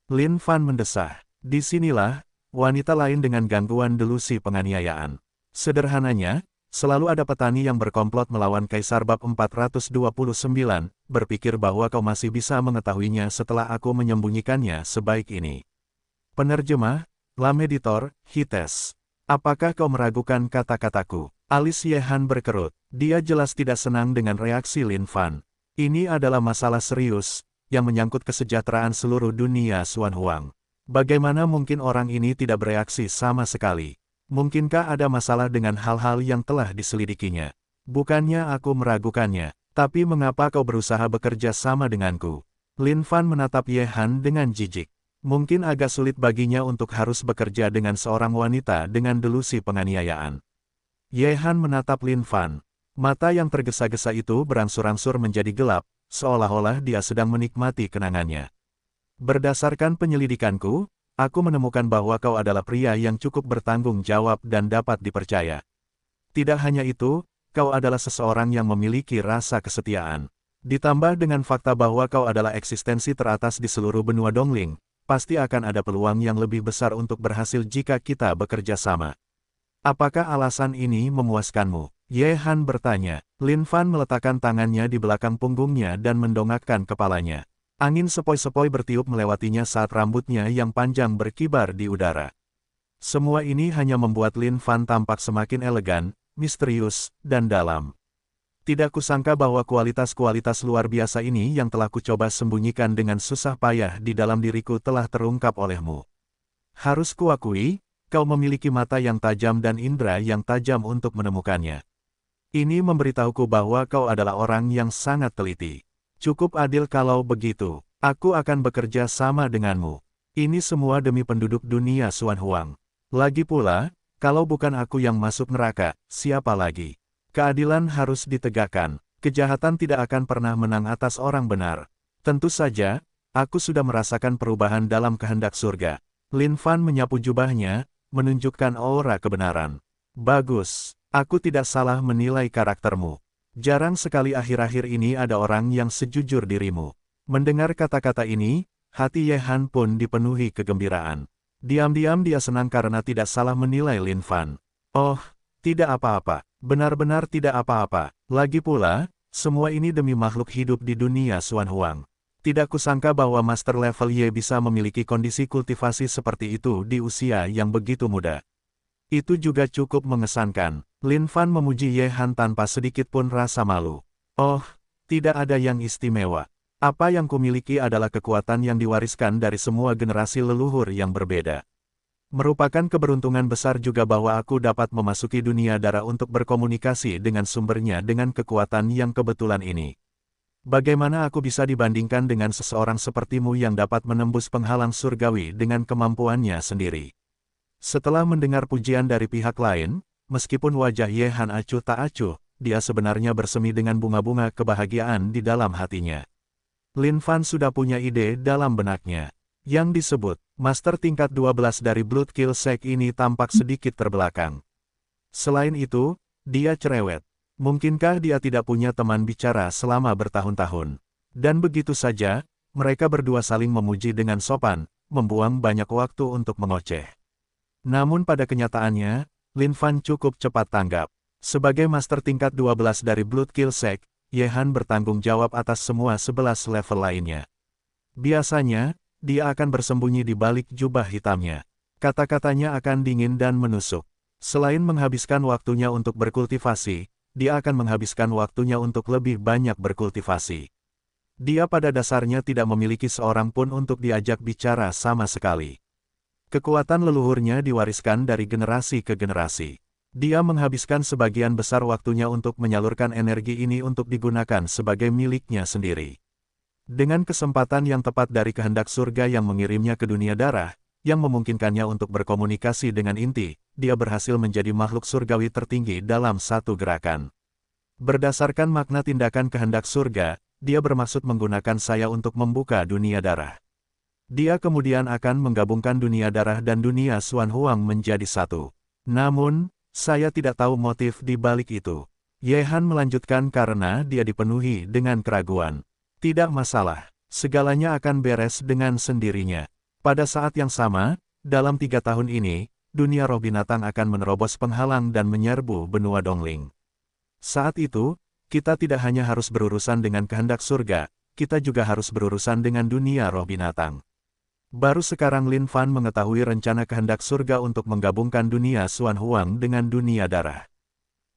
Lin Fan mendesah. Disinilah, wanita lain dengan gangguan delusi penganiayaan. Sederhananya, selalu ada petani yang berkomplot melawan Kaisar bab 429, berpikir bahwa kau masih bisa mengetahuinya setelah aku menyembunyikannya sebaik ini. Penerjemah, Lameditor, Hites. Apakah kau meragukan kata-kataku? Alis Ye Han berkerut. Dia jelas tidak senang dengan reaksi Lin Fan. Ini adalah masalah serius, yang menyangkut kesejahteraan seluruh dunia Xuan Huang. Bagaimana mungkin orang ini tidak bereaksi sama sekali? Mungkinkah ada masalah dengan hal-hal yang telah diselidikinya? Bukannya aku meragukannya, tapi mengapa kau berusaha bekerja sama denganku? Lin Fan menatap Ye Han dengan jijik. Mungkin agak sulit baginya untuk harus bekerja dengan seorang wanita dengan delusi penganiayaan. Ye Han menatap Lin Fan. Mata yang tergesa-gesa itu berangsur-angsur menjadi gelap, seolah-olah dia sedang menikmati kenangannya. Berdasarkan penyelidikanku, aku menemukan bahwa kau adalah pria yang cukup bertanggung jawab dan dapat dipercaya. Tidak hanya itu, kau adalah seseorang yang memiliki rasa kesetiaan. Ditambah dengan fakta bahwa kau adalah eksistensi teratas di seluruh benua Dongling, pasti akan ada peluang yang lebih besar untuk berhasil jika kita bekerja sama. Apakah alasan ini memuaskanmu? Ye Han bertanya. Lin Fan meletakkan tangannya di belakang punggungnya dan mendongakkan kepalanya. Angin sepoi-sepoi bertiup melewatinya saat rambutnya yang panjang berkibar di udara. Semua ini hanya membuat Lin Fan tampak semakin elegan, misterius, dan dalam. Tidak kusangka bahwa kualitas-kualitas luar biasa ini yang telah kucoba sembunyikan dengan susah payah di dalam diriku telah terungkap olehmu. Harus kuakui, kau memiliki mata yang tajam dan indera yang tajam untuk menemukannya. Ini memberitahuku bahwa kau adalah orang yang sangat teliti. Cukup adil kalau begitu. Aku akan bekerja sama denganmu. Ini semua demi penduduk dunia Xuan Huang. Lagi pula, kalau bukan aku yang masuk neraka, siapa lagi? Keadilan harus ditegakkan. Kejahatan tidak akan pernah menang atas orang benar. Tentu saja, aku sudah merasakan perubahan dalam kehendak surga. Lin Fan menyapu jubahnya, menunjukkan aura kebenaran. Bagus. Aku tidak salah menilai karaktermu. Jarang sekali akhir-akhir ini ada orang yang sejujur dirimu. Mendengar kata-kata ini, hati Ye Han pun dipenuhi kegembiraan. Diam-diam dia senang karena tidak salah menilai Lin Fan. Oh, tidak apa-apa. Benar-benar tidak apa-apa. Lagi pula, semua ini demi makhluk hidup di dunia Xuan Huang. Tidak kusangka bahwa Master Level Ye bisa memiliki kondisi kultivasi seperti itu di usia yang begitu muda. Itu juga cukup mengesankan. Lin Fan memuji Ye Han tanpa sedikit pun rasa malu. Oh, tidak ada yang istimewa. Apa yang kumiliki adalah kekuatan yang diwariskan dari semua generasi leluhur yang berbeda. Merupakan keberuntungan besar juga bahwa aku dapat memasuki dunia darah untuk berkomunikasi dengan sumbernya dengan kekuatan yang kebetulan ini. Bagaimana aku bisa dibandingkan dengan seseorang sepertimu yang dapat menembus penghalang surgawi dengan kemampuannya sendiri? Setelah mendengar pujian dari pihak lain, meskipun wajah Ye Han acuh tak acuh, dia sebenarnya bersemi dengan bunga-bunga kebahagiaan di dalam hatinya. Lin Fan sudah punya ide dalam benaknya. Yang disebut, Master tingkat 12 dari Blood Kill Sect ini tampak sedikit terbelakang. Selain itu, dia cerewet. Mungkinkah dia tidak punya teman bicara selama bertahun-tahun? Dan begitu saja, mereka berdua saling memuji dengan sopan, membuang banyak waktu untuk mengoceh. Namun pada kenyataannya, Lin Fan cukup cepat tanggap. Sebagai Master tingkat 12 dari Blood Kill Sect, Ye Han bertanggung jawab atas semua 11 level lainnya. Biasanya, dia akan bersembunyi di balik jubah hitamnya. Kata-katanya akan dingin dan menusuk. Selain menghabiskan waktunya untuk berkultivasi, dia akan menghabiskan waktunya untuk lebih banyak berkultivasi. Dia pada dasarnya tidak memiliki seorang pun untuk diajak bicara sama sekali. Kekuatan leluhurnya diwariskan dari generasi ke generasi. Dia menghabiskan sebagian besar waktunya untuk menyalurkan energi ini untuk digunakan sebagai miliknya sendiri. Dengan kesempatan yang tepat dari kehendak surga yang mengirimnya ke dunia darah, yang memungkinkannya untuk berkomunikasi dengan inti, dia berhasil menjadi makhluk surgawi tertinggi dalam satu gerakan. Berdasarkan makna tindakan kehendak surga, dia bermaksud menggunakan saya untuk membuka dunia darah. Dia kemudian akan menggabungkan dunia darah dan dunia Xuan Huang menjadi satu. Namun, saya tidak tahu motif di balik itu. Ye Han melanjutkan karena dia dipenuhi dengan keraguan. Tidak masalah, segalanya akan beres dengan sendirinya. Pada saat yang sama, dalam 3 tahun ini, dunia roh binatang akan menerobos penghalang dan menyerbu benua Dongling. Saat itu, kita tidak hanya harus berurusan dengan kehendak surga, kita juga harus berurusan dengan dunia roh binatang. Baru sekarang Lin Fan mengetahui rencana kehendak surga untuk menggabungkan dunia Xuan Huang dengan dunia darah.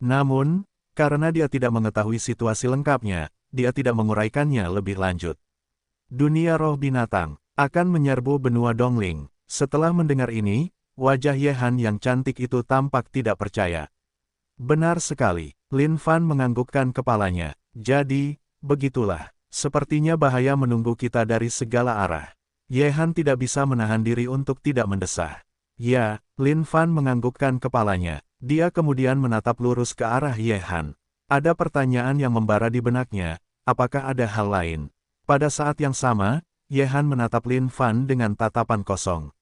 Namun, karena dia tidak mengetahui situasi lengkapnya, dia tidak menguraikannya lebih lanjut. Dunia roh binatang akan menyerbu benua Dongling. Setelah mendengar ini, wajah Ye Han yang cantik itu tampak tidak percaya. Benar sekali, Lin Fan menganggukkan kepalanya. Jadi, begitulah. Sepertinya bahaya menunggu kita dari segala arah. Ye Han tidak bisa menahan diri untuk tidak mendesah. Ya, Lin Fan menganggukkan kepalanya. Dia kemudian menatap lurus ke arah Ye Han. Ada pertanyaan yang membara di benaknya, apakah ada hal lain? Pada saat yang sama, Ye Han menatap Lin Fan dengan tatapan kosong.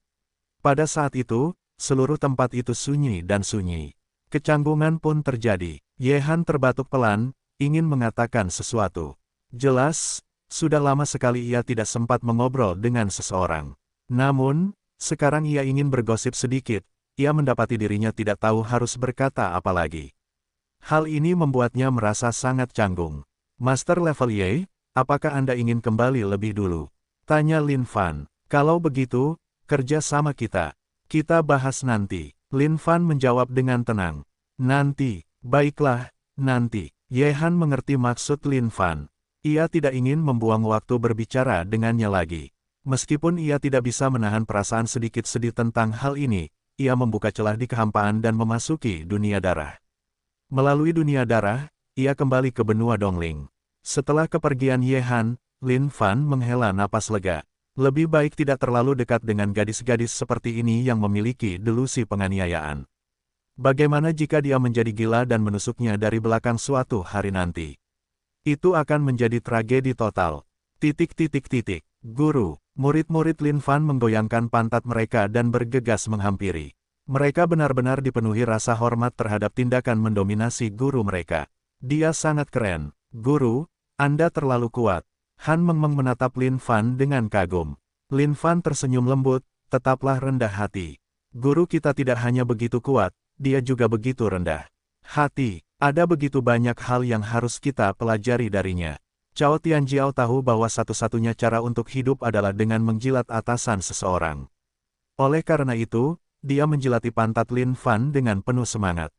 Pada saat itu, seluruh tempat itu sunyi dan sunyi. Kecanggungan pun terjadi. Ye Han terbatuk pelan, ingin mengatakan sesuatu. Jelas, sudah lama sekali ia tidak sempat mengobrol dengan seseorang. Namun, sekarang ia ingin bergosip sedikit, ia mendapati dirinya tidak tahu harus berkata apa lagi. Hal ini membuatnya merasa sangat canggung. Master Level Ye, apakah Anda ingin kembali lebih dulu? Tanya Lin Fan. Kalau begitu, kerja sama kita. Kita bahas nanti. Lin Fan menjawab dengan tenang. Nanti, baiklah, nanti. Ye Han mengerti maksud Lin Fan. Ia tidak ingin membuang waktu berbicara dengannya lagi. Meskipun ia tidak bisa menahan perasaan sedikit sedih tentang hal ini, ia membuka celah di kehampaan dan memasuki dunia darah. Melalui dunia darah, ia kembali ke benua Dongling. Setelah kepergian Ye Han, Lin Fan menghela napas lega. Lebih baik tidak terlalu dekat dengan gadis-gadis seperti ini yang memiliki delusi penganiayaan. Bagaimana jika dia menjadi gila dan menusuknya dari belakang suatu hari nanti? Itu akan menjadi tragedi total. Guru, murid-murid Lin Fan menggoyangkan pantat mereka dan bergegas menghampiri. Mereka benar-benar dipenuhi rasa hormat terhadap tindakan mendominasi guru mereka. Dia sangat keren. Guru, Anda terlalu kuat. Han Mengmeng menatap Lin Fan dengan kagum. Lin Fan tersenyum lembut, tetaplah rendah hati. Guru kita tidak hanya begitu kuat, dia juga begitu rendah hati. Ada begitu banyak hal yang harus kita pelajari darinya. Cao Tianjiao tahu bahwa satu-satunya cara untuk hidup adalah dengan menjilat atasan seseorang. Oleh karena itu, dia menjilati pantat Lin Fan dengan penuh semangat.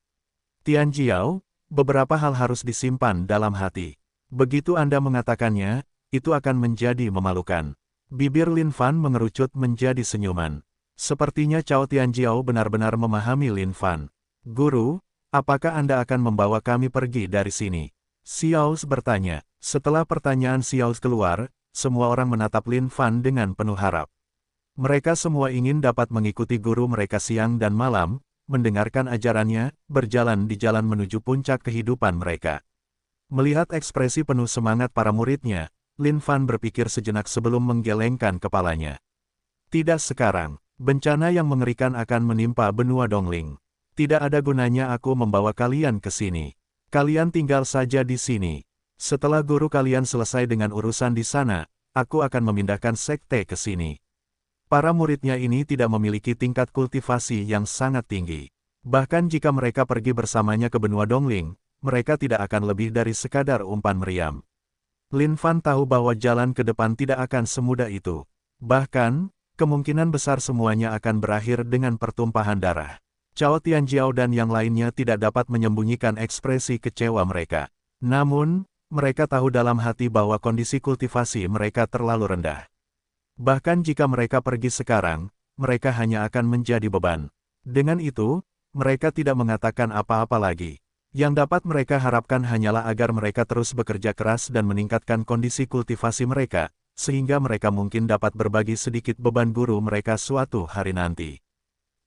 Tianjiao, beberapa hal harus disimpan dalam hati. Begitu Anda mengatakannya, itu akan menjadi memalukan. Bibir Lin Fan mengerucut menjadi senyuman. Sepertinya Cao Tianjiao benar-benar memahami Lin Fan. Guru, apakah Anda akan membawa kami pergi dari sini? Xiaos bertanya. Setelah pertanyaan Xiaos keluar, semua orang menatap Lin Fan dengan penuh harap. Mereka semua ingin dapat mengikuti guru mereka siang dan malam, mendengarkan ajarannya, berjalan di jalan menuju puncak kehidupan mereka. Melihat ekspresi penuh semangat para muridnya, Lin Fan berpikir sejenak sebelum menggelengkan kepalanya. Tidak sekarang, bencana yang mengerikan akan menimpa benua Dongling. Tidak ada gunanya aku membawa kalian ke sini. Kalian tinggal saja di sini. Setelah guru kalian selesai dengan urusan di sana, aku akan memindahkan sekte ke sini. Para muridnya ini tidak memiliki tingkat kultivasi yang sangat tinggi. Bahkan jika mereka pergi bersamanya ke benua Dongling, mereka tidak akan lebih dari sekadar umpan meriam. Lin Fan tahu bahwa jalan ke depan tidak akan semudah itu. Bahkan, kemungkinan besar semuanya akan berakhir dengan pertumpahan darah. Cao Tianjiao dan yang lainnya tidak dapat menyembunyikan ekspresi kecewa mereka. Namun, mereka tahu dalam hati bahwa kondisi kultivasi mereka terlalu rendah. Bahkan jika mereka pergi sekarang, mereka hanya akan menjadi beban. Dengan itu, mereka tidak mengatakan apa-apa lagi. Yang dapat mereka harapkan hanyalah agar mereka terus bekerja keras dan meningkatkan kondisi kultivasi mereka, sehingga mereka mungkin dapat berbagi sedikit beban guru mereka suatu hari nanti.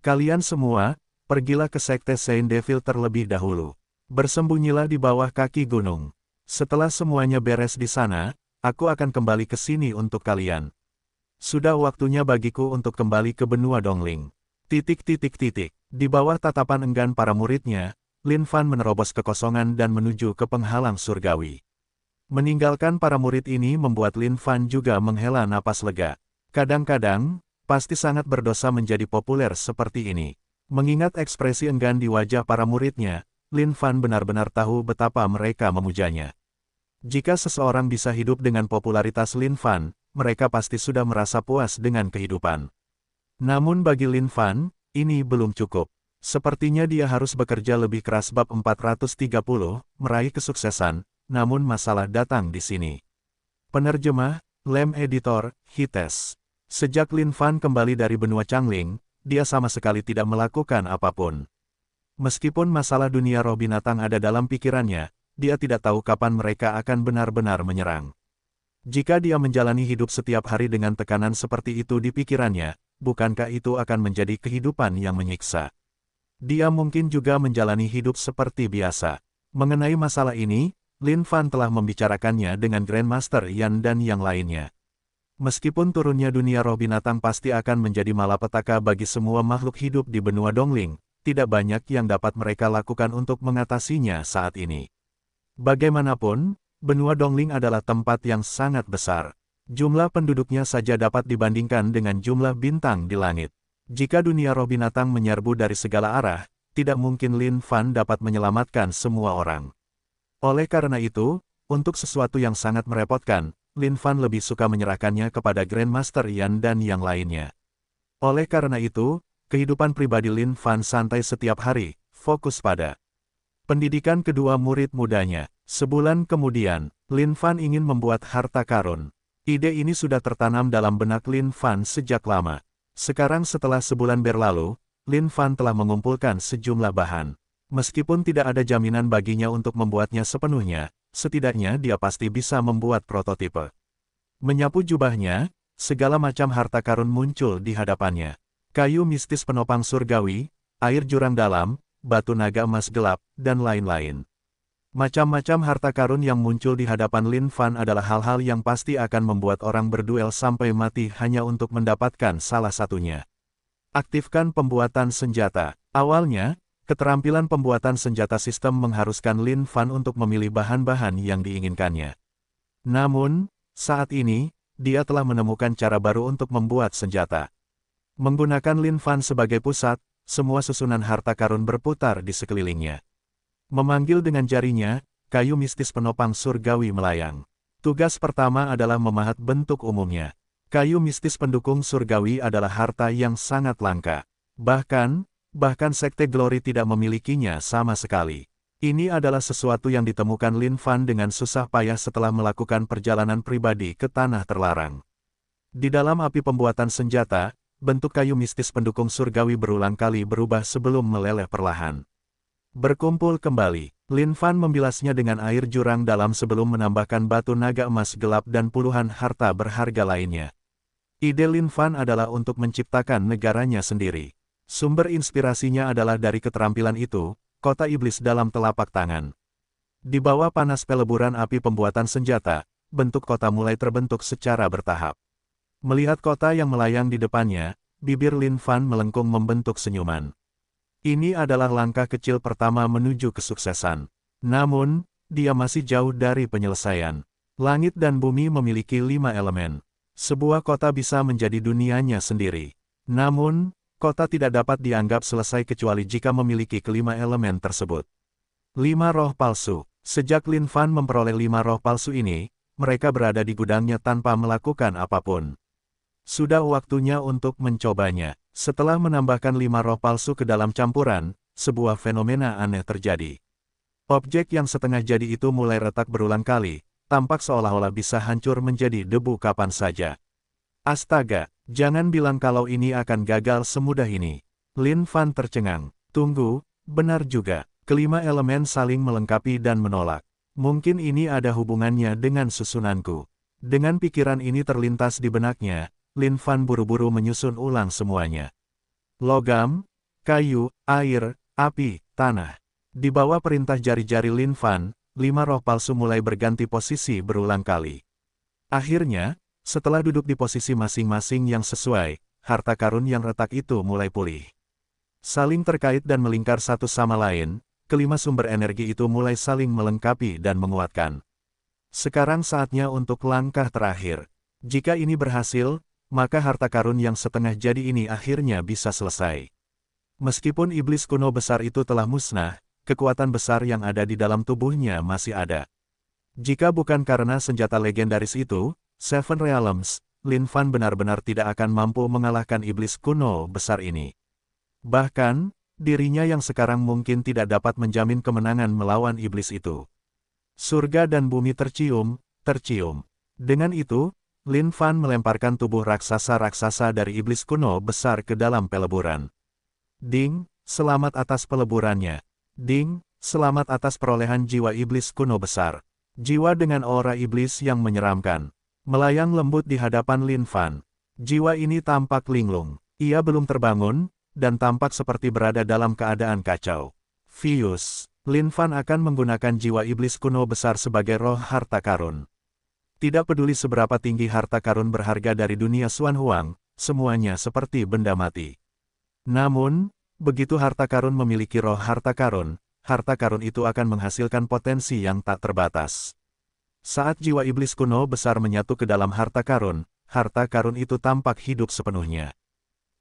Kalian semua, pergilah ke sekte Saint Devil terlebih dahulu. Bersembunyilah di bawah kaki gunung. Setelah semuanya beres di sana, aku akan kembali ke sini untuk kalian. Sudah waktunya bagiku untuk kembali ke benua Dongling. Di bawah tatapan enggan para muridnya, Lin Fan menerobos kekosongan dan menuju ke penghalang surgawi. Meninggalkan para murid ini membuat Lin Fan juga menghela napas lega. Kadang-kadang, pasti sangat berdosa menjadi populer seperti ini. Mengingat ekspresi enggan di wajah para muridnya, Lin Fan benar-benar tahu betapa mereka memujanya. Jika seseorang bisa hidup dengan popularitas Lin Fan, mereka pasti sudah merasa puas dengan kehidupan. Namun bagi Lin Fan, ini belum cukup. Sepertinya dia harus bekerja lebih keras. Bab 430, meraih kesuksesan, namun masalah datang di sini. Penerjemah, Lem Editor, Hites. Sejak Lin Fan kembali dari benua Changling, dia sama sekali tidak melakukan apapun. Meskipun masalah dunia roh binatang ada dalam pikirannya, dia tidak tahu kapan mereka akan benar-benar menyerang. Jika dia menjalani hidup setiap hari dengan tekanan seperti itu di pikirannya, bukankah itu akan menjadi kehidupan yang menyiksa? Dia mungkin juga menjalani hidup seperti biasa. Mengenai masalah ini, Lin Fan telah membicarakannya dengan Grandmaster Yan dan yang lainnya. Meskipun turunnya dunia roh binatang pasti akan menjadi malapetaka bagi semua makhluk hidup di benua Dongling, tidak banyak yang dapat mereka lakukan untuk mengatasinya saat ini. Bagaimanapun, benua Dongling adalah tempat yang sangat besar. Jumlah penduduknya saja dapat dibandingkan dengan jumlah bintang di langit. Jika dunia roh binatang menyerbu dari segala arah, tidak mungkin Lin Fan dapat menyelamatkan semua orang. Oleh karena itu, untuk sesuatu yang sangat merepotkan, Lin Fan lebih suka menyerahkannya kepada Grandmaster Yan dan yang lainnya. Oleh karena itu, kehidupan pribadi Lin Fan santai setiap hari, fokus pada pendidikan kedua murid mudanya. Sebulan kemudian, Lin Fan ingin membuat harta karun. Ide ini sudah tertanam dalam benak Lin Fan sejak lama. Sekarang setelah sebulan berlalu, Lin Fan telah mengumpulkan sejumlah bahan. Meskipun tidak ada jaminan baginya untuk membuatnya sepenuhnya, setidaknya dia pasti bisa membuat prototipe. Menyapu jubahnya, segala macam harta karun muncul di hadapannya. Kayu mistis penopang surgawi, air jurang dalam, batu naga emas gelap, dan lain-lain. Macam-macam harta karun yang muncul di hadapan Lin Fan adalah hal-hal yang pasti akan membuat orang berduel sampai mati hanya untuk mendapatkan salah satunya. Aktifkan pembuatan senjata. Awalnya, keterampilan pembuatan senjata sistem mengharuskan Lin Fan untuk memilih bahan-bahan yang diinginkannya. Namun, saat ini, dia telah menemukan cara baru untuk membuat senjata. Menggunakan Lin Fan sebagai pusat, semua susunan harta karun berputar di sekelilingnya. Memanggil dengan jarinya, kayu mistis penopang surgawi melayang. Tugas pertama adalah memahat bentuk umumnya. Kayu mistis pendukung surgawi adalah harta yang sangat langka. Bahkan Sekte Glory tidak memilikinya sama sekali. Ini adalah sesuatu yang ditemukan Lin Fan dengan susah payah setelah melakukan perjalanan pribadi ke tanah terlarang. Di dalam api pembuatan senjata, bentuk kayu mistis pendukung surgawi berulang kali berubah sebelum meleleh perlahan. Berkumpul kembali, Lin Fan membilasnya dengan air jurang dalam sebelum menambahkan batu naga emas gelap dan puluhan harta berharga lainnya. Ide Lin Fan adalah untuk menciptakan negaranya sendiri. Sumber inspirasinya adalah dari keterampilan itu, kota iblis dalam telapak tangan. Di bawah panas peleburan api pembuatan senjata, bentuk kota mulai terbentuk secara bertahap. Melihat kota yang melayang di depannya, bibir Lin Fan melengkung membentuk senyuman. Ini adalah langkah kecil pertama menuju kesuksesan. Namun, dia masih jauh dari penyelesaian. Langit dan bumi memiliki 5 elemen. Sebuah kota bisa menjadi dunianya sendiri. Namun, kota tidak dapat dianggap selesai kecuali jika memiliki kelima elemen tersebut. 5 roh palsu. Sejak Lin Fan memperoleh 5 roh palsu ini, mereka berada di gudangnya tanpa melakukan apapun. Sudah waktunya untuk mencobanya. Setelah menambahkan 5 roh palsu ke dalam campuran, sebuah fenomena aneh terjadi. Objek yang setengah jadi itu mulai retak berulang kali, tampak seolah-olah bisa hancur menjadi debu kapan saja. Astaga, jangan bilang kalau ini akan gagal semudah ini. Lin Fan tercengang. Tunggu, benar juga. Kelima elemen saling melengkapi dan menolak. Mungkin ini ada hubungannya dengan susunanku. Dengan pikiran ini terlintas di benaknya, Lin Fan buru-buru menyusun ulang semuanya. Logam, kayu, air, api, tanah. Di bawah perintah jari-jari Lin Fan, 5 roh palsu mulai berganti posisi berulang kali. Akhirnya, setelah duduk di posisi masing-masing yang sesuai, harta karun yang retak itu mulai pulih. Saling terkait dan melingkar satu sama lain, kelima sumber energi itu mulai saling melengkapi dan menguatkan. Sekarang saatnya untuk langkah terakhir. Jika ini berhasil, maka harta karun yang setengah jadi ini akhirnya bisa selesai. Meskipun iblis kuno besar itu telah musnah, kekuatan besar yang ada di dalam tubuhnya masih ada. Jika bukan karena senjata legendaris itu, Seven Realms, Lin Fan benar-benar tidak akan mampu mengalahkan iblis kuno besar ini. Bahkan, dirinya yang sekarang mungkin tidak dapat menjamin kemenangan melawan iblis itu. Surga dan bumi tercium. Dengan itu, Lin Fan melemparkan tubuh raksasa-raksasa dari iblis kuno besar ke dalam peleburan. Ding, selamat atas peleburannya. Ding, selamat atas perolehan jiwa iblis kuno besar. Jiwa dengan aura iblis yang menyeramkan. Melayang lembut di hadapan Lin Fan. Jiwa ini tampak linglung. Ia belum terbangun, dan tampak seperti berada dalam keadaan kacau. Fius, Lin Fan akan menggunakan jiwa iblis kuno besar sebagai roh harta karun. Tidak peduli seberapa tinggi harta karun berharga dari dunia Xuan Huang, semuanya seperti benda mati. Namun, begitu harta karun memiliki roh harta karun itu akan menghasilkan potensi yang tak terbatas. Saat jiwa iblis kuno besar menyatu ke dalam harta karun itu tampak hidup sepenuhnya.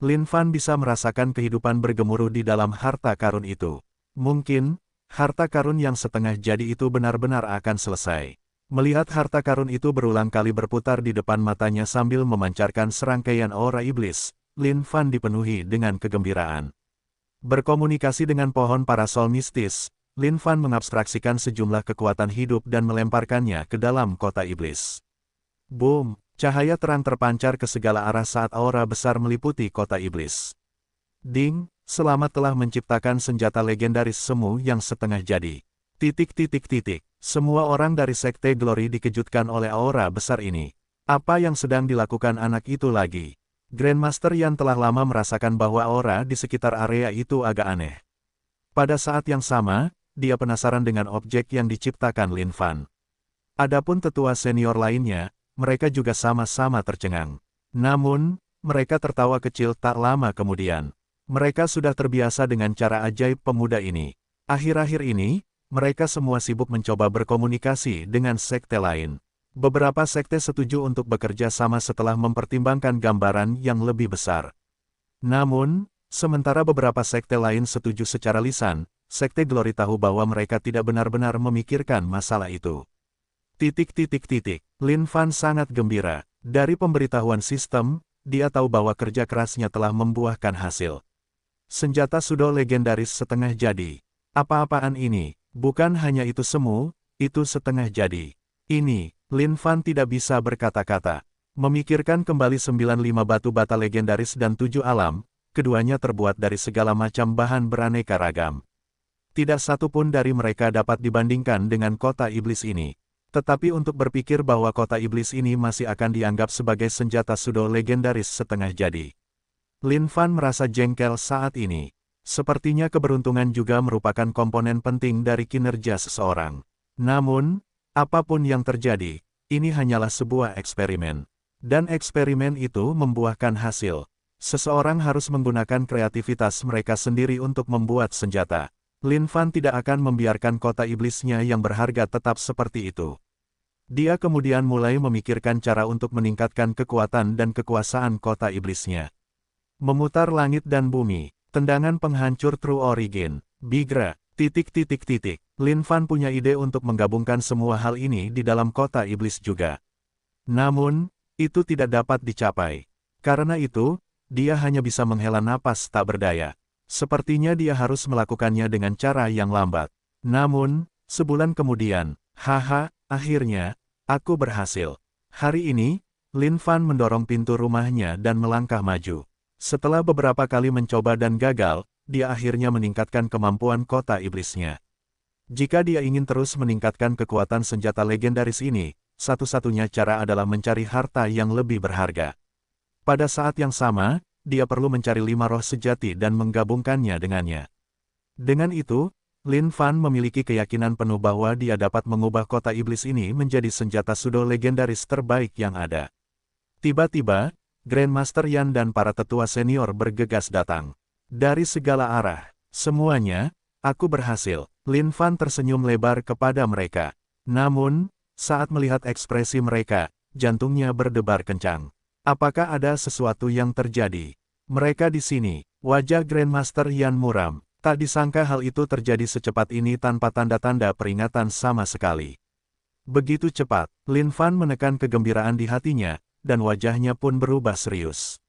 Lin Fan bisa merasakan kehidupan bergemuruh di dalam harta karun itu. Mungkin, harta karun yang setengah jadi itu benar-benar akan selesai. Melihat harta karun itu berulang kali berputar di depan matanya sambil memancarkan serangkaian aura iblis, Lin Fan dipenuhi dengan kegembiraan. Berkomunikasi dengan pohon parasol mistis, Lin Fan mengabstraksikan sejumlah kekuatan hidup dan melemparkannya ke dalam kota iblis. Boom! Cahaya terang terpancar ke segala arah saat aura besar meliputi kota iblis. Ding! selamat telah menciptakan senjata legendaris semu yang setengah jadi. Semua orang dari Sekte Glory dikejutkan oleh aura besar ini. Apa yang sedang dilakukan anak itu lagi? Grandmaster Yan telah lama merasakan bahwa aura di sekitar area itu agak aneh. Pada saat yang sama, dia penasaran dengan objek yang diciptakan Lin Fan. Adapun tetua senior lainnya, mereka juga sama-sama tercengang. Namun, mereka tertawa kecil tak lama kemudian. Mereka sudah terbiasa dengan cara ajaib pemuda ini. Akhir-akhir ini, mereka semua sibuk mencoba berkomunikasi dengan sekte lain. Beberapa sekte setuju untuk bekerja sama setelah mempertimbangkan gambaran yang lebih besar. Namun, sementara beberapa sekte lain setuju secara lisan, Sekte Glory tahu bahwa mereka tidak benar-benar memikirkan masalah itu. Lin Fan sangat gembira. Dari pemberitahuan sistem, dia tahu bahwa kerja kerasnya telah membuahkan hasil. Senjata sudo legendaris setengah jadi. Apa-apaan ini? Bukan hanya itu semu, itu setengah jadi. Ini, Lin Fan tidak bisa berkata-kata. Memikirkan kembali 95 batu bata legendaris dan 7 alam, keduanya terbuat dari segala macam bahan beraneka ragam. Tidak satu pun dari mereka dapat dibandingkan dengan kota iblis ini. Tetapi untuk berpikir bahwa kota iblis ini masih akan dianggap sebagai senjata sudo legendaris setengah jadi. Lin Fan merasa jengkel saat ini. Sepertinya keberuntungan juga merupakan komponen penting dari kinerja seseorang. Namun, apapun yang terjadi, ini hanyalah sebuah eksperimen. Dan eksperimen itu membuahkan hasil. Seseorang harus menggunakan kreativitas mereka sendiri untuk membuat senjata. Lin Fan tidak akan membiarkan kota iblisnya yang berharga tetap seperti itu. Dia kemudian mulai memikirkan cara untuk meningkatkan kekuatan dan kekuasaan kota iblisnya. Memutar langit dan bumi, tendangan penghancur True Origin, Bigra, Lin Fan punya ide untuk menggabungkan semua hal ini di dalam kota iblis juga. Namun, itu tidak dapat dicapai. Karena itu, dia hanya bisa menghela napas tak berdaya. Sepertinya dia harus melakukannya dengan cara yang lambat. Namun, sebulan kemudian, akhirnya, aku berhasil. Hari ini, Lin Fan mendorong pintu rumahnya dan melangkah maju. Setelah beberapa kali mencoba dan gagal, dia akhirnya meningkatkan kemampuan kota iblisnya. Jika dia ingin terus meningkatkan kekuatan senjata legendaris ini, satu-satunya cara adalah mencari harta yang lebih berharga. Pada saat yang sama, dia perlu mencari 5 roh sejati dan menggabungkannya dengannya. Dengan itu, Lin Fan memiliki keyakinan penuh bahwa dia dapat mengubah kota iblis ini menjadi senjata sudo legendaris terbaik yang ada. Tiba-tiba, Grandmaster Yan dan para tetua senior bergegas datang. Dari segala arah, semuanya, aku berhasil. Lin Fan tersenyum lebar kepada mereka. Namun, saat melihat ekspresi mereka, jantungnya berdebar kencang. Apakah ada sesuatu yang terjadi? Mereka di sini, wajah Grandmaster Yan muram. Tak disangka hal itu terjadi secepat ini tanpa tanda-tanda peringatan sama sekali. Begitu cepat, Lin Fan menekan kegembiraan di hatinya, dan wajahnya pun berubah serius.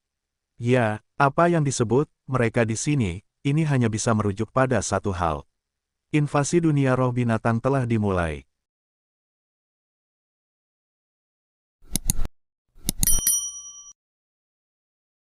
Ya, apa yang disebut, mereka di sini, ini hanya bisa merujuk pada satu hal. Invasi dunia roh binatang telah dimulai.